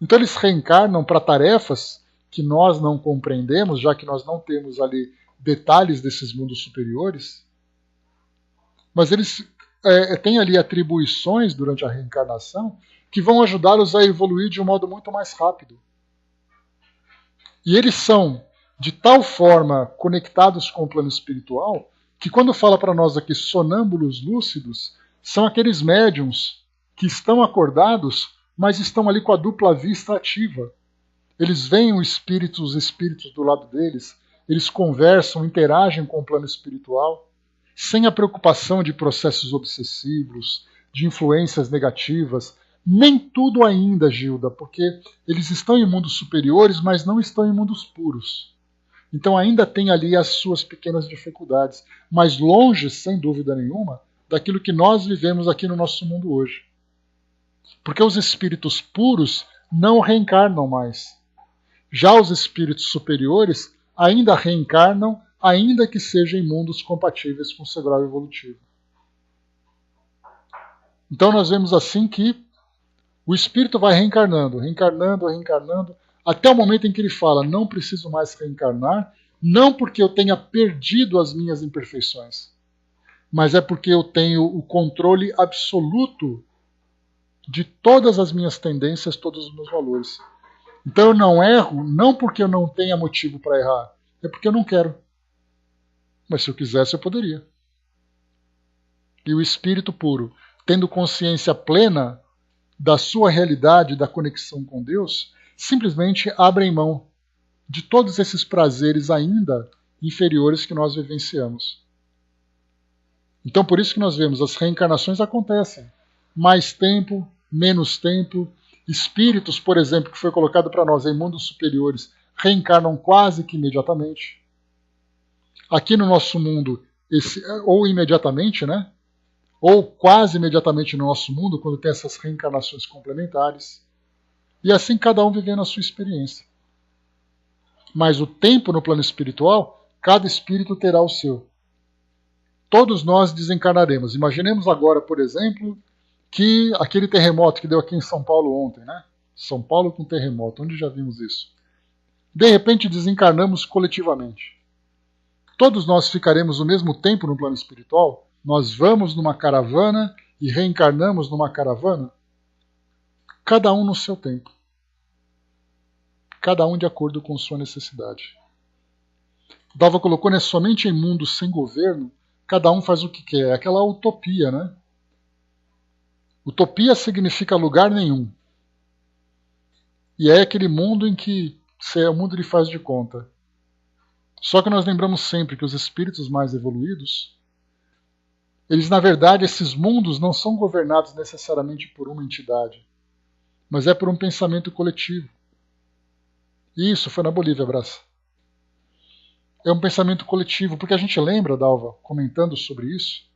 Então eles reencarnam para tarefas que nós não compreendemos, já que nós não temos ali detalhes desses mundos superiores, mas eles têm ali atribuições durante a reencarnação que vão ajudá-los a evoluir de um modo muito mais rápido. E eles são de tal forma conectados com o plano espiritual que quando fala para nós aqui sonâmbulos lúcidos, são aqueles médiums que estão acordados, mas estão ali com a dupla vista ativa. Eles veem os espíritos do lado deles, eles conversam, interagem com o plano espiritual, sem a preocupação de processos obsessivos, de influências negativas. Nem tudo ainda, Gilda, porque eles estão em mundos superiores, mas não estão em mundos puros. Então ainda tem ali as suas pequenas dificuldades, mas longe, sem dúvida nenhuma, daquilo que nós vivemos aqui no nosso mundo hoje. Porque os espíritos puros não reencarnam mais. Já os espíritos superiores ainda reencarnam, ainda que sejam em mundos compatíveis com o seu grau evolutivo. Então nós vemos assim que o espírito vai reencarnando, até o momento em que ele fala, não preciso mais reencarnar, não porque eu tenha perdido as minhas imperfeições, mas é porque eu tenho o controle absoluto de todas as minhas tendências, todos os meus valores. Então eu não erro, não porque eu não tenha motivo para errar, é porque eu não quero. Mas se eu quisesse, eu poderia. E o espírito puro, tendo consciência plena da sua realidade, da conexão com Deus, simplesmente abrem mão de todos esses prazeres ainda inferiores que nós vivenciamos. Então por isso que nós vemos, as reencarnações acontecem. Mais tempo, menos tempo. Espíritos, por exemplo, que foi colocado para nós em mundos superiores, reencarnam quase que imediatamente. Aqui no nosso mundo, ou imediatamente, né? Ou quase imediatamente no nosso mundo, quando tem essas reencarnações complementares. E assim cada um vivendo a sua experiência. Mas o tempo no plano espiritual, cada espírito terá o seu. Todos nós desencarnaremos. Imaginemos agora, por exemplo, que aquele terremoto que deu aqui em São Paulo ontem, né? São Paulo com terremoto, onde já vimos isso? De repente desencarnamos coletivamente. Todos nós ficaremos o mesmo tempo no plano espiritual? Nós vamos numa caravana e reencarnamos numa caravana? Cada um no seu tempo. Cada um de acordo com sua necessidade. Dava colocou, né, somente em mundos sem governo, cada um faz o que quer. É aquela utopia, né? Utopia significa lugar nenhum. E é aquele mundo em que é o mundo de faz de conta. Só que nós lembramos sempre que os espíritos mais evoluídos, eles, na verdade, esses mundos não são governados necessariamente por uma entidade, mas é por um pensamento coletivo. E isso foi na Bolívia, Braça. É um pensamento coletivo, porque a gente lembra, Dalva, comentando sobre isso,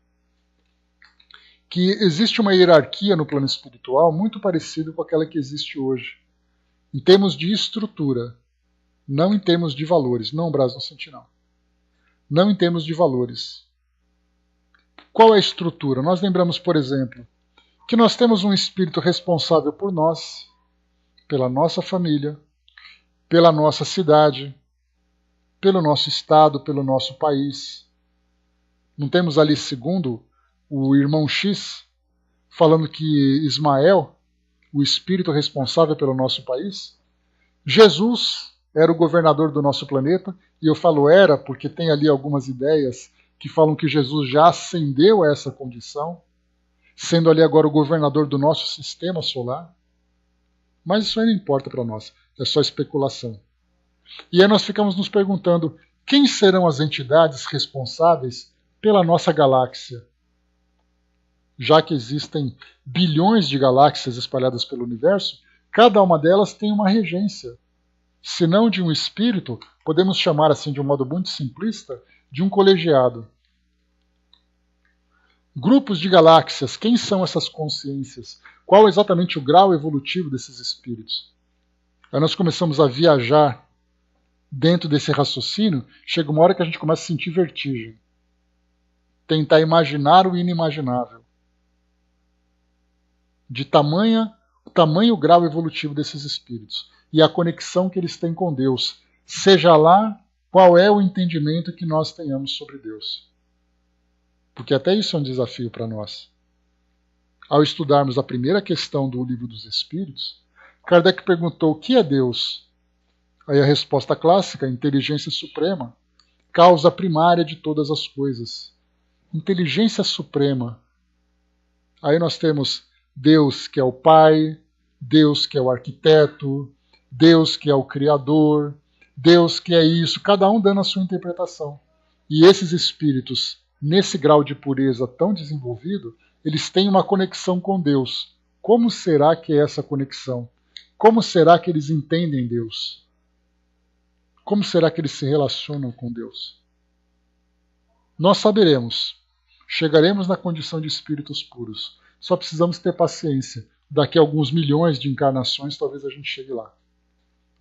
que existe uma hierarquia no plano espiritual muito parecida com aquela que existe hoje, em termos de estrutura, não em termos de valores. Não, Brás, não senti não. Não em termos de valores. Qual é a estrutura? Nós lembramos, por exemplo, que nós temos um espírito responsável por nós, pela nossa família, pela nossa cidade, pelo nosso estado, pelo nosso país. Não temos ali, segundo o irmão X, falando que Ismael o espírito responsável pelo nosso país? Jesus era o governador do nosso planeta, e eu falo era porque tem ali algumas ideias que falam que Jesus já ascendeu a essa condição, sendo ali agora o governador do nosso sistema solar. Mas isso aí não importa para nós, é só especulação. E aí nós ficamos nos perguntando quem serão as entidades responsáveis pela nossa galáxia? Já que existem bilhões de galáxias espalhadas pelo universo, cada uma delas tem uma regência. Se não de um espírito, podemos chamar assim de um modo muito simplista, de um colegiado. Grupos de galáxias, quem são essas consciências? Qual é exatamente o grau evolutivo desses espíritos? Aí nós começamos a viajar dentro desse raciocínio, chega uma hora que a gente começa a sentir vertigem. Tentar imaginar o inimaginável. De tamanho grau evolutivo desses espíritos. E a conexão que eles têm com Deus. Seja lá qual é o entendimento que nós tenhamos sobre Deus. Porque até isso é um desafio para nós. Ao estudarmos a primeira questão do Livro dos Espíritos, Kardec perguntou o que é Deus? Aí a resposta clássica, inteligência suprema, causa primária de todas as coisas. Inteligência suprema. Aí nós temos Deus que é o Pai, Deus que é o arquiteto, Deus que é o Criador, Deus que é isso, cada um dando a sua interpretação. E esses espíritos, nesse grau de pureza tão desenvolvido, eles têm uma conexão com Deus. Como será que é essa conexão? Como será que eles entendem Deus? Como será que eles se relacionam com Deus? Nós saberemos. Chegaremos na condição de espíritos puros. Só precisamos ter paciência. Daqui a alguns milhões de encarnações, talvez a gente chegue lá.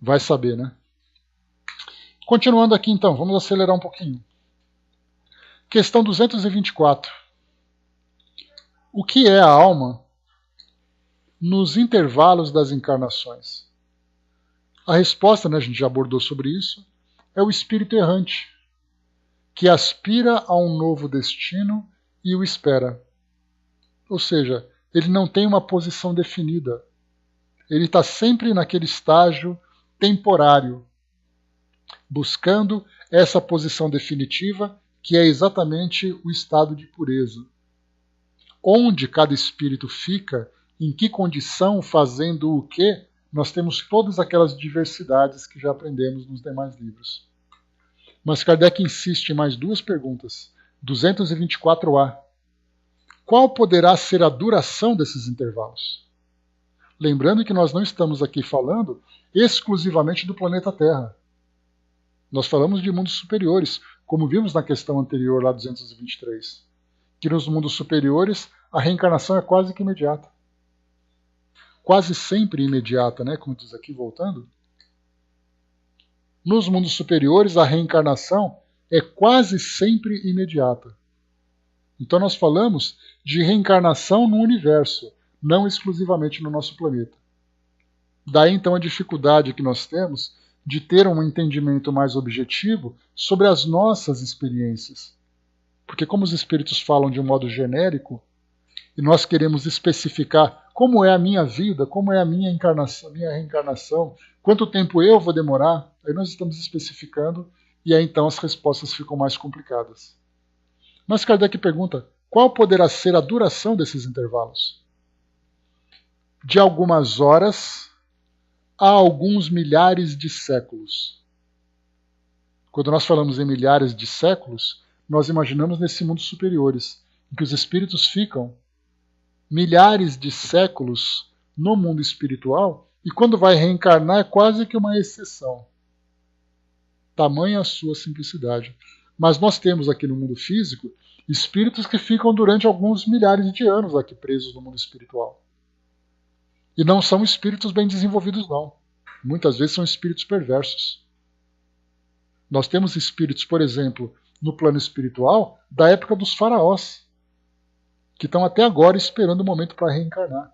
Vai saber, né? Continuando aqui então, vamos acelerar um pouquinho. Questão 224. O que é a alma nos intervalos das encarnações? A resposta, né, a gente já abordou sobre isso, é o espírito errante, que aspira a um novo destino e o espera. Ou seja, ele não tem uma posição definida. Ele está sempre naquele estágio temporário, buscando essa posição definitiva, que é exatamente o estado de pureza. Onde cada espírito fica, em que condição, fazendo o quê, nós temos todas aquelas diversidades que já aprendemos nos demais livros. Mas Kardec insiste em mais duas perguntas. 224A. Qual poderá ser a duração desses intervalos? Lembrando que nós não estamos aqui falando exclusivamente do planeta Terra. Nós falamos de mundos superiores, como vimos na questão anterior, lá 223. Que nos mundos superiores a reencarnação é quase que imediata. Quase sempre imediata, né? Como diz aqui, voltando. Nos mundos superiores a reencarnação é quase sempre imediata. Então nós falamos de reencarnação no universo, não exclusivamente no nosso planeta. Daí então a dificuldade que nós temos de ter um entendimento mais objetivo sobre as nossas experiências. Porque como os espíritos falam de um modo genérico, e nós queremos especificar como é a minha vida, como é a minha reencarnação, quanto tempo eu vou demorar, aí nós estamos especificando, e aí então as respostas ficam mais complicadas. Mas Kardec pergunta, qual poderá ser a duração desses intervalos? De algumas horas a alguns milhares de séculos. Quando nós falamos em milhares de séculos, nós imaginamos nesse mundo superiores, em que os espíritos ficam milhares de séculos no mundo espiritual, e quando vai reencarnar é quase que uma exceção. Tamanha a sua simplicidade. Mas nós temos aqui no mundo físico espíritos que ficam durante alguns milhares de anos aqui presos no mundo espiritual. E não são espíritos bem desenvolvidos, não. Muitas vezes são espíritos perversos. Nós temos espíritos, por exemplo, no plano espiritual, da época dos faraós, que estão até agora esperando o momento para reencarnar.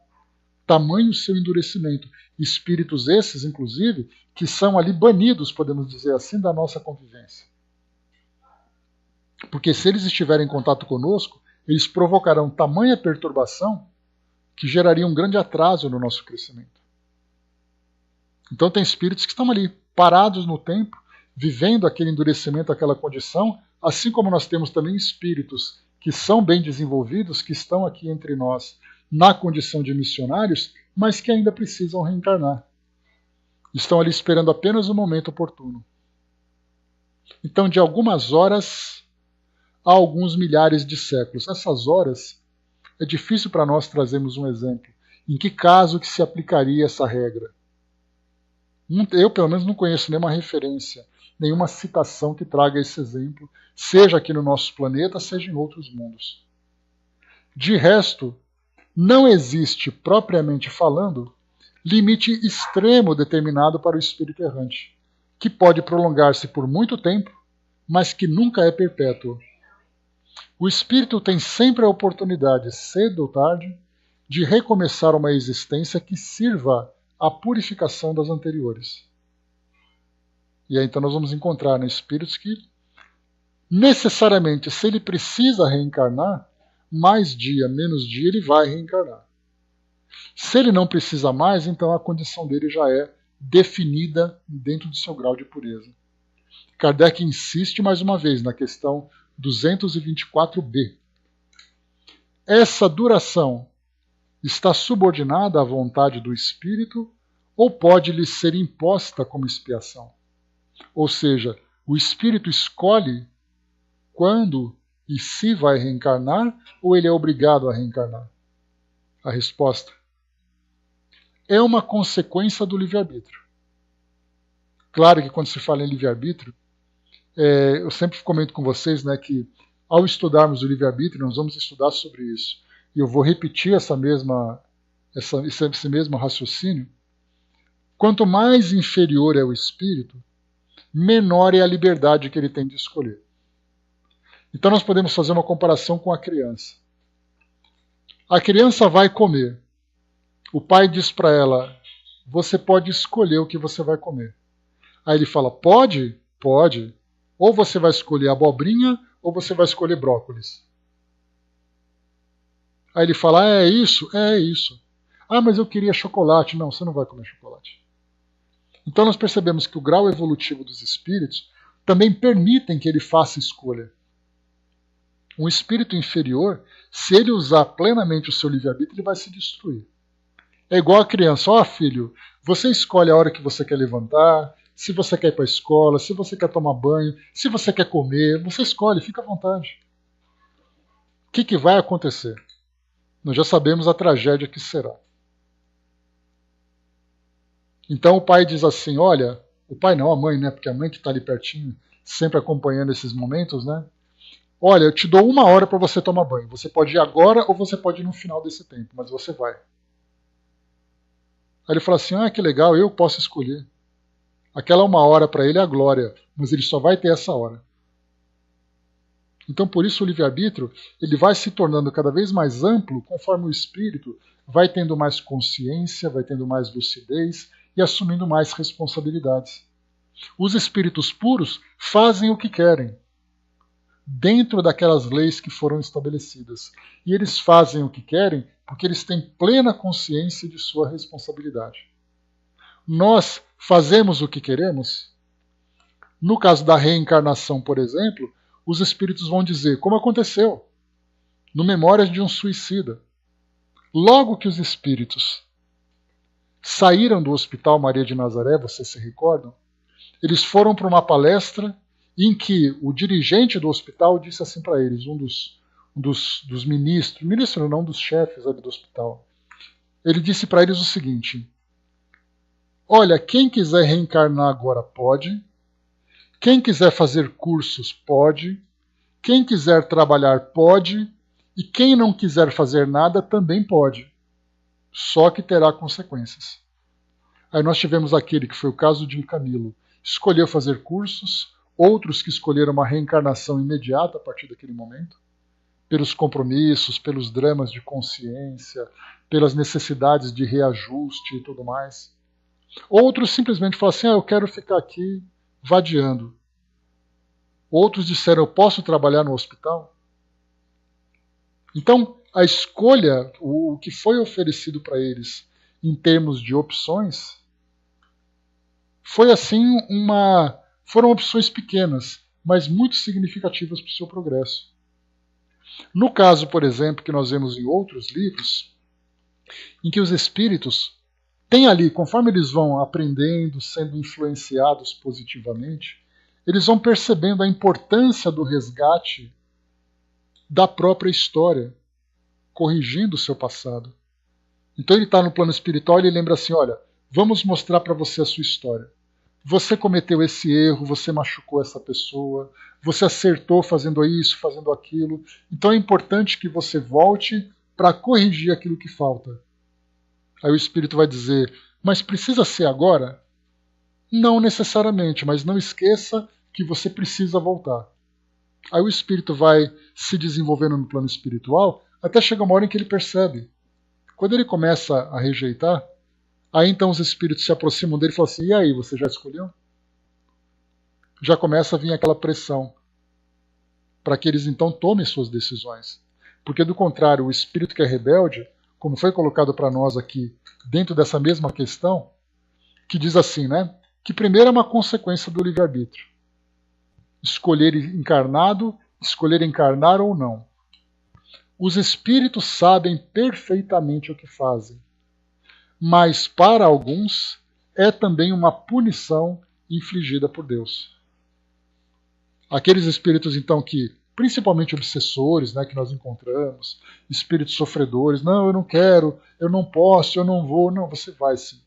Tamanho seu endurecimento. Espíritos esses, inclusive, que são ali banidos, podemos dizer assim, da nossa convivência. Porque se eles estiverem em contato conosco, eles provocarão tamanha perturbação que geraria um grande atraso no nosso crescimento. Então tem espíritos que estão ali, parados no tempo, vivendo aquele endurecimento, aquela condição, assim como nós temos também espíritos que são bem desenvolvidos, que estão aqui entre nós na condição de missionários, mas que ainda precisam reencarnar. Estão ali esperando apenas o momento oportuno. Então, de algumas horas a alguns milhares de séculos. Essas horas, é difícil para nós trazermos um exemplo. Em que caso que se aplicaria essa regra? Eu, pelo menos, não conheço nenhuma referência, nenhuma citação que traga esse exemplo, seja aqui no nosso planeta, seja em outros mundos. De resto, não existe, propriamente falando, limite extremo determinado para o espírito errante, que pode prolongar-se por muito tempo, mas que nunca é perpétuo. O espírito tem sempre a oportunidade, cedo ou tarde, de recomeçar uma existência que sirva à purificação das anteriores. E aí então nós vamos encontrar espíritos que, necessariamente, se ele precisa reencarnar, mais dia, menos dia, ele vai reencarnar. Se ele não precisa mais, então a condição dele já é definida dentro do seu grau de pureza. Kardec insiste mais uma vez na questão 224b. Essa duração está subordinada à vontade do espírito ou pode lhe ser imposta como expiação? Ou seja, o espírito escolhe quando e se vai reencarnar ou ele é obrigado a reencarnar? A resposta é uma consequência do livre-arbítrio. Claro que quando se fala em livre-arbítrio, eu sempre comento com vocês, né, que ao estudarmos o livre-arbítrio, nós vamos estudar sobre isso. E eu vou repetir esse mesmo raciocínio. Quanto mais inferior é o espírito, menor é a liberdade que ele tem de escolher. Então nós podemos fazer uma comparação com a criança. A criança vai comer. O pai diz para ela, você pode escolher o que você vai comer. Aí ele fala, pode? Pode. Ou você vai escolher abobrinha, ou você vai escolher brócolis. Aí ele fala, é isso? É isso. Ah, mas eu queria chocolate. Não, você não vai comer chocolate. Então nós percebemos que o grau evolutivo dos espíritos também permitem que ele faça escolha. Um espírito inferior, se ele usar plenamente o seu livre-arbítrio, ele vai se destruir. É igual a criança, ó filho, você escolhe a hora que você quer levantar, se você quer ir para a escola, se você quer tomar banho, se você quer comer, você escolhe, fica à vontade. O que vai acontecer? Nós já sabemos a tragédia que será. Então o pai diz assim, olha, o pai não, a mãe, né? Porque a mãe que está ali pertinho, sempre acompanhando esses momentos, né? Olha, eu te dou 1 hora para você tomar banho. Você pode ir agora ou você pode ir no final desse tempo, mas você vai. Aí ele fala assim, que legal, eu posso escolher. Aquela 1 hora para ele é a glória, mas ele só vai ter essa hora. Então por isso o livre-arbítrio ele vai se tornando cada vez mais amplo conforme o espírito vai tendo mais consciência, vai tendo mais lucidez e assumindo mais responsabilidades. Os espíritos puros fazem o que querem, dentro daquelas leis que foram estabelecidas. E eles fazem o que querem porque eles têm plena consciência de sua responsabilidade. Nós fazemos o que queremos? No caso da reencarnação, por exemplo, os espíritos vão dizer, como aconteceu no Memórias de um Suicida. Logo que os espíritos saíram do Hospital Maria de Nazaré, vocês se recordam? Eles foram para uma palestra em que o dirigente do hospital disse assim para eles, um dos ministros não, dos chefes ali do hospital, ele disse para eles o seguinte, olha, quem quiser reencarnar agora pode, quem quiser fazer cursos pode, quem quiser trabalhar pode, e quem não quiser fazer nada também pode, só que terá consequências. Aí nós tivemos aquele que foi o caso de Camilo, escolheu fazer cursos, outros que escolheram uma reencarnação imediata a partir daquele momento, pelos compromissos, pelos dramas de consciência, pelas necessidades de reajuste e tudo mais. Outros simplesmente falaram assim, eu quero ficar aqui vadiando. Outros disseram, eu posso trabalhar no hospital? Então, a escolha, o que foi oferecido para eles em termos de opções, foi assim foram opções pequenas, mas muito significativas para o seu progresso. No caso, por exemplo, que nós vemos em outros livros, em que os espíritos têm ali, conforme eles vão aprendendo, sendo influenciados positivamente, eles vão percebendo a importância do resgate da própria história, corrigindo o seu passado. Então ele está no plano espiritual e ele lembra assim, olha, vamos mostrar para você a sua história. Você cometeu esse erro, você machucou essa pessoa, você acertou fazendo isso, fazendo aquilo. Então é importante que você volte para corrigir aquilo que falta. Aí o espírito vai dizer, mas precisa ser agora? Não necessariamente, mas não esqueça que você precisa voltar. Aí o espírito vai se desenvolvendo no plano espiritual até chegar uma hora em que ele percebe. Quando ele começa a rejeitar, aí então os espíritos se aproximam dele e falam assim, e aí, você já escolheu? Já começa a vir aquela pressão para que eles então tomem suas decisões. Porque do contrário, o espírito que é rebelde, como foi colocado para nós aqui, dentro dessa mesma questão, que diz assim, né? Que primeiro é uma consequência do livre-arbítrio. Escolher encarnar ou não. Os espíritos sabem perfeitamente o que fazem, mas para alguns é também uma punição infligida por Deus. Aqueles espíritos, então, que, principalmente obsessores, né, que nós encontramos, espíritos sofredores, não, eu não quero, eu não posso, eu não vou, não, você vai sim.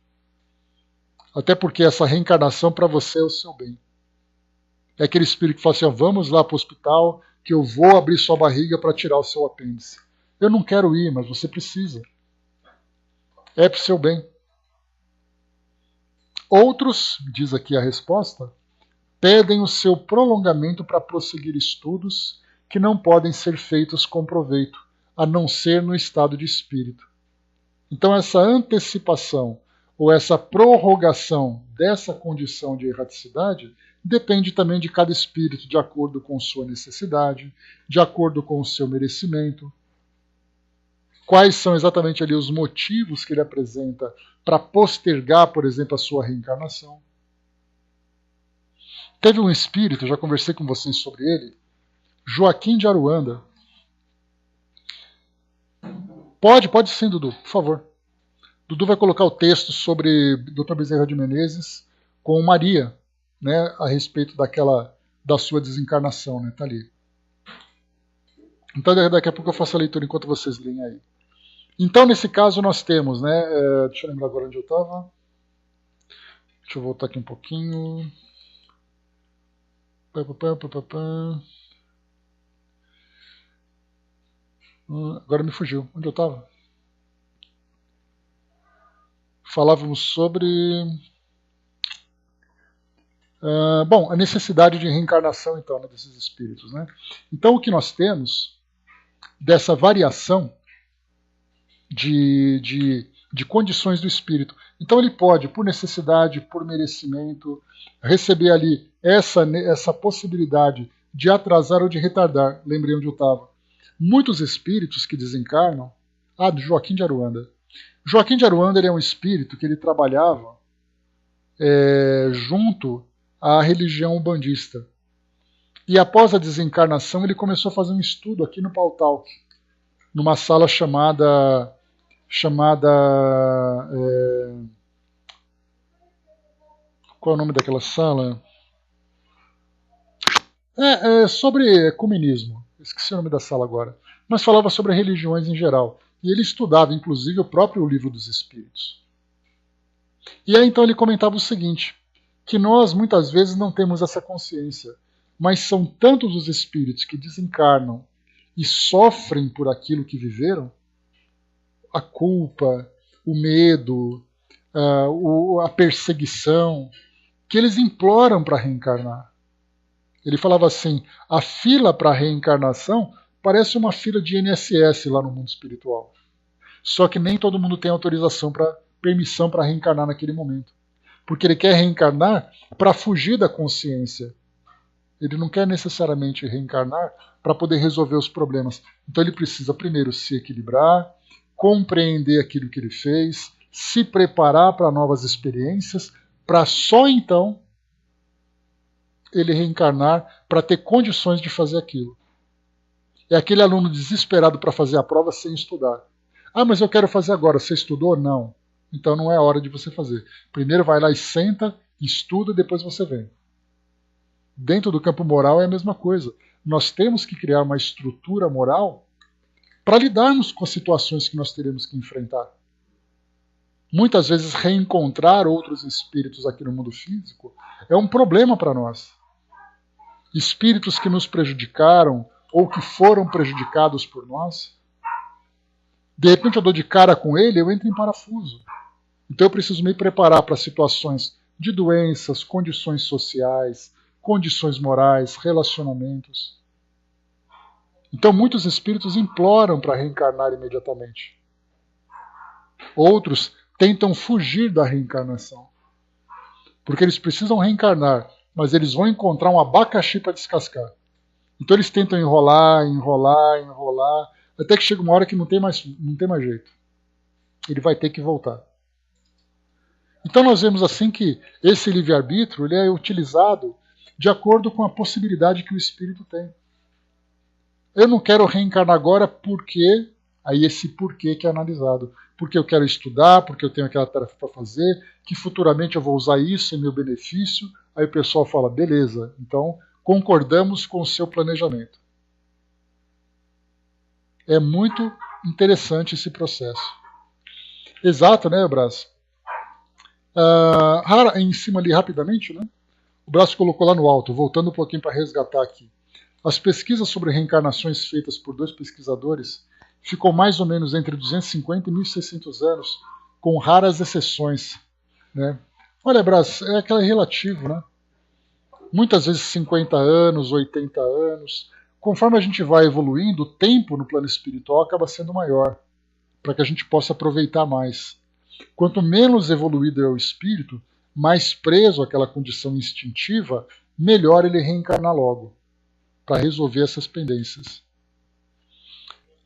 Até porque essa reencarnação para você é o seu bem. É aquele espírito que fala assim, ó, vamos lá para o hospital, que eu vou abrir sua barriga para tirar o seu apêndice. Eu não quero ir, mas você precisa. É para o seu bem. Outros, diz aqui a resposta, pedem o seu prolongamento para prosseguir estudos que não podem ser feitos com proveito, a não ser no estado de espírito. Então essa antecipação ou essa prorrogação dessa condição de erraticidade depende também de cada espírito, de acordo com sua necessidade, de acordo com o seu merecimento. Quais são exatamente ali os motivos que ele apresenta para postergar, por exemplo, a sua reencarnação. Teve um espírito, já conversei com vocês sobre ele, Joaquim de Aruanda. Pode sim, Dudu, por favor. Dudu vai colocar o texto sobre Dr. Bezerra de Menezes com Maria, né, a respeito da sua desencarnação, né, tá ali. Então daqui a pouco eu faço a leitura enquanto vocês leem aí. Então nesse caso nós temos, né, deixa eu lembrar agora onde eu estava. Deixa eu voltar aqui um pouquinho. Agora me fugiu. Onde eu estava? Falávamos sobre... bom, a necessidade de reencarnação, então, né, desses espíritos. Né? Então, o que nós temos dessa variação de condições do espírito. Então, ele pode, por necessidade, por merecimento, receber ali essa possibilidade de atrasar ou de retardar. Lembrei onde eu estava. Muitos espíritos que desencarnam... Joaquim de Aruanda. Joaquim de Aruanda ele é um espírito que ele trabalhava junto à religião umbandista. E após a desencarnação, ele começou a fazer um estudo aqui no Pautalk, numa sala chamada qual é o nome daquela sala? Sobre ecumenismo. Esqueci o nome da sala agora. Mas falava sobre religiões em geral. E ele estudava, inclusive, o próprio Livro dos Espíritos. E aí então ele comentava o seguinte, que nós muitas vezes não temos essa consciência, mas são tantos os espíritos que desencarnam e sofrem por aquilo que viveram, a culpa, o medo, a perseguição, que eles imploram para reencarnar. Ele falava assim, a fila para a reencarnação parece uma fila de INSS lá no mundo espiritual. Só que nem todo mundo tem autorização permissão para reencarnar naquele momento. Porque ele quer reencarnar para fugir da consciência. Ele não quer necessariamente reencarnar para poder resolver os problemas. Então ele precisa primeiro se equilibrar, compreender aquilo que ele fez, se preparar para novas experiências, para só então ele reencarnar para ter condições de fazer aquilo. É aquele aluno desesperado para fazer a prova sem estudar. Ah, mas eu quero fazer agora. Você estudou? Não. Então não é hora de você fazer. Primeiro vai lá e senta, estuda, depois você vem. Dentro do campo moral é a mesma coisa. Nós temos que criar uma estrutura moral para lidarmos com as situações que nós teremos que enfrentar. Muitas vezes reencontrar outros espíritos aqui no mundo físico é um problema para nós. Espíritos que nos prejudicaram ou que foram prejudicados por nós. De repente eu dou de cara com ele, eu entro em parafuso. Então eu preciso me preparar para situações de doenças, condições sociais, condições morais, relacionamentos. Então muitos espíritos imploram para reencarnar imediatamente. Outros tentam fugir da reencarnação. Porque eles precisam reencarnar, mas eles vão encontrar um abacaxi para descascar. Então eles tentam enrolar, até que chega uma hora que não tem mais jeito. Ele vai ter que voltar. Então nós vemos assim que esse livre-arbítrio ele é utilizado de acordo com a possibilidade que o espírito tem. Eu não quero reencarnar agora porque, aí esse porquê que é analisado. Porque eu quero estudar, porque eu tenho aquela tarefa para fazer, que futuramente eu vou usar isso em meu benefício. Aí o pessoal fala, beleza, então concordamos com o seu planejamento. É muito interessante esse processo. Exato, né, Brás? Em cima ali, rapidamente, né? O Brás colocou lá no alto, voltando um pouquinho para resgatar aqui. As pesquisas sobre reencarnações feitas por 2 pesquisadores ficou mais ou menos entre 250 e 1.600 anos, com raras exceções. Né? Olha, Brás, é aquela relativo, né? Muitas vezes 50 anos, 80 anos. Conforme a gente vai evoluindo, o tempo no plano espiritual acaba sendo maior, para que a gente possa aproveitar mais. Quanto menos evoluído é o espírito, mais preso àquela condição instintiva, melhor ele reencarnar logo, para resolver essas pendências.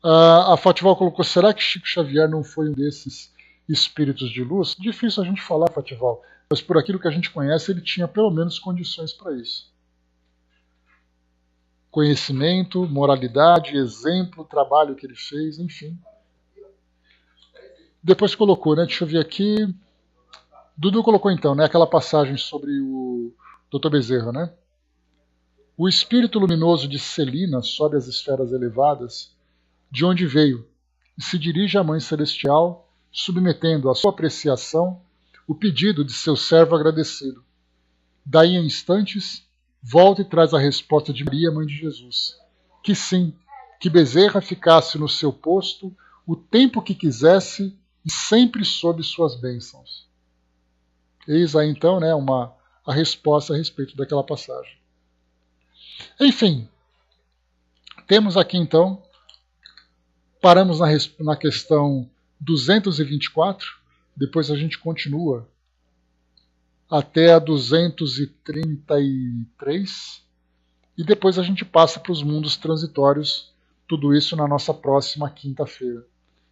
A Fatival colocou, será que Chico Xavier não foi um desses espíritos de luz? Difícil a gente falar, Fatival, mas por aquilo que a gente conhece, ele tinha pelo menos condições para isso. Conhecimento, moralidade, exemplo, trabalho que ele fez, enfim. Depois colocou, né? Deixa eu ver aqui. Dudu colocou então, né? Aquela passagem sobre o Dr. Bezerra, né? O espírito luminoso de Celina sobe às esferas elevadas, de onde veio, e se dirige à Mãe Celestial, submetendo à sua apreciação o pedido de seu servo agradecido. Daí em instantes, volta e traz a resposta de Maria, Mãe de Jesus, que sim, que Bezerra ficasse no seu posto o tempo que quisesse e sempre sob suas bênçãos. Eis aí então, né, a resposta a respeito daquela passagem. Enfim, temos aqui então, paramos na questão 224, depois a gente continua até a 233, e depois a gente passa para os mundos transitórios, tudo isso na nossa próxima quinta-feira.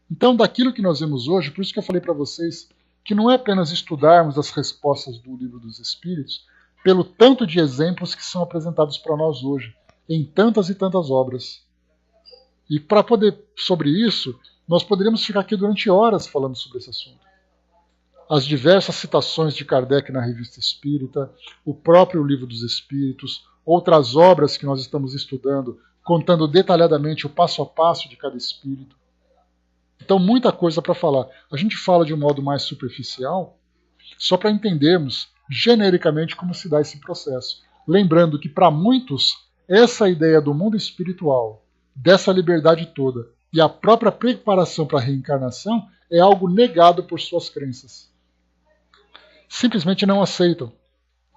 Então, daquilo que nós vemos hoje, por isso que eu falei para vocês que não é apenas estudarmos as respostas do Livro dos Espíritos, pelo tanto de exemplos que são apresentados para nós hoje, em tantas e tantas obras. E para poder, sobre isso, nós poderíamos ficar aqui durante horas falando sobre esse assunto. As diversas citações de Kardec na Revista Espírita, o próprio Livro dos Espíritos, outras obras que nós estamos estudando, contando detalhadamente o passo a passo de cada espírito. Então, muita coisa para falar. A gente fala de um modo mais superficial, só para entendermos genericamente como se dá esse processo. Lembrando que, para muitos, essa ideia do mundo espiritual, dessa liberdade toda, e a própria preparação para a reencarnação é algo negado por suas crenças. Simplesmente não aceitam.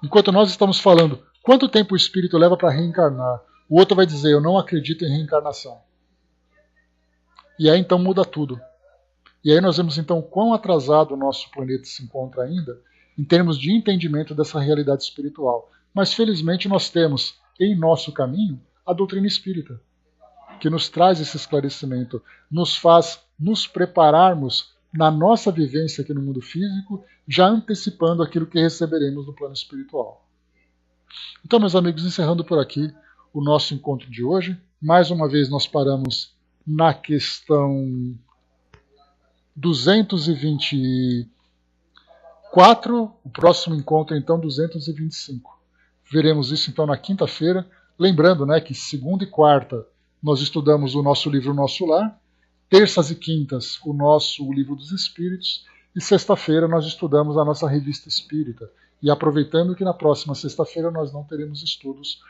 Enquanto nós estamos falando quanto tempo o espírito leva para reencarnar, o outro vai dizer, eu não acredito em reencarnação. E aí então muda tudo. E aí nós vemos então quão atrasado o nosso planeta se encontra ainda em termos de entendimento dessa realidade espiritual. Mas felizmente nós temos em nosso caminho a doutrina espírita, que nos traz esse esclarecimento, nos faz nos prepararmos na nossa vivência aqui no mundo físico, já antecipando aquilo que receberemos no plano espiritual. Então, meus amigos, encerrando por aqui o nosso encontro de hoje. Mais uma vez nós paramos na questão 224, o próximo encontro então 225. Veremos isso então na quinta-feira, lembrando, né, que segunda e quarta nós estudamos o nosso livro Nosso Lar, terças e quintas o nosso Livro dos Espíritos, e sexta-feira nós estudamos a nossa Revista Espírita. E aproveitando que na próxima sexta-feira nós não teremos estudos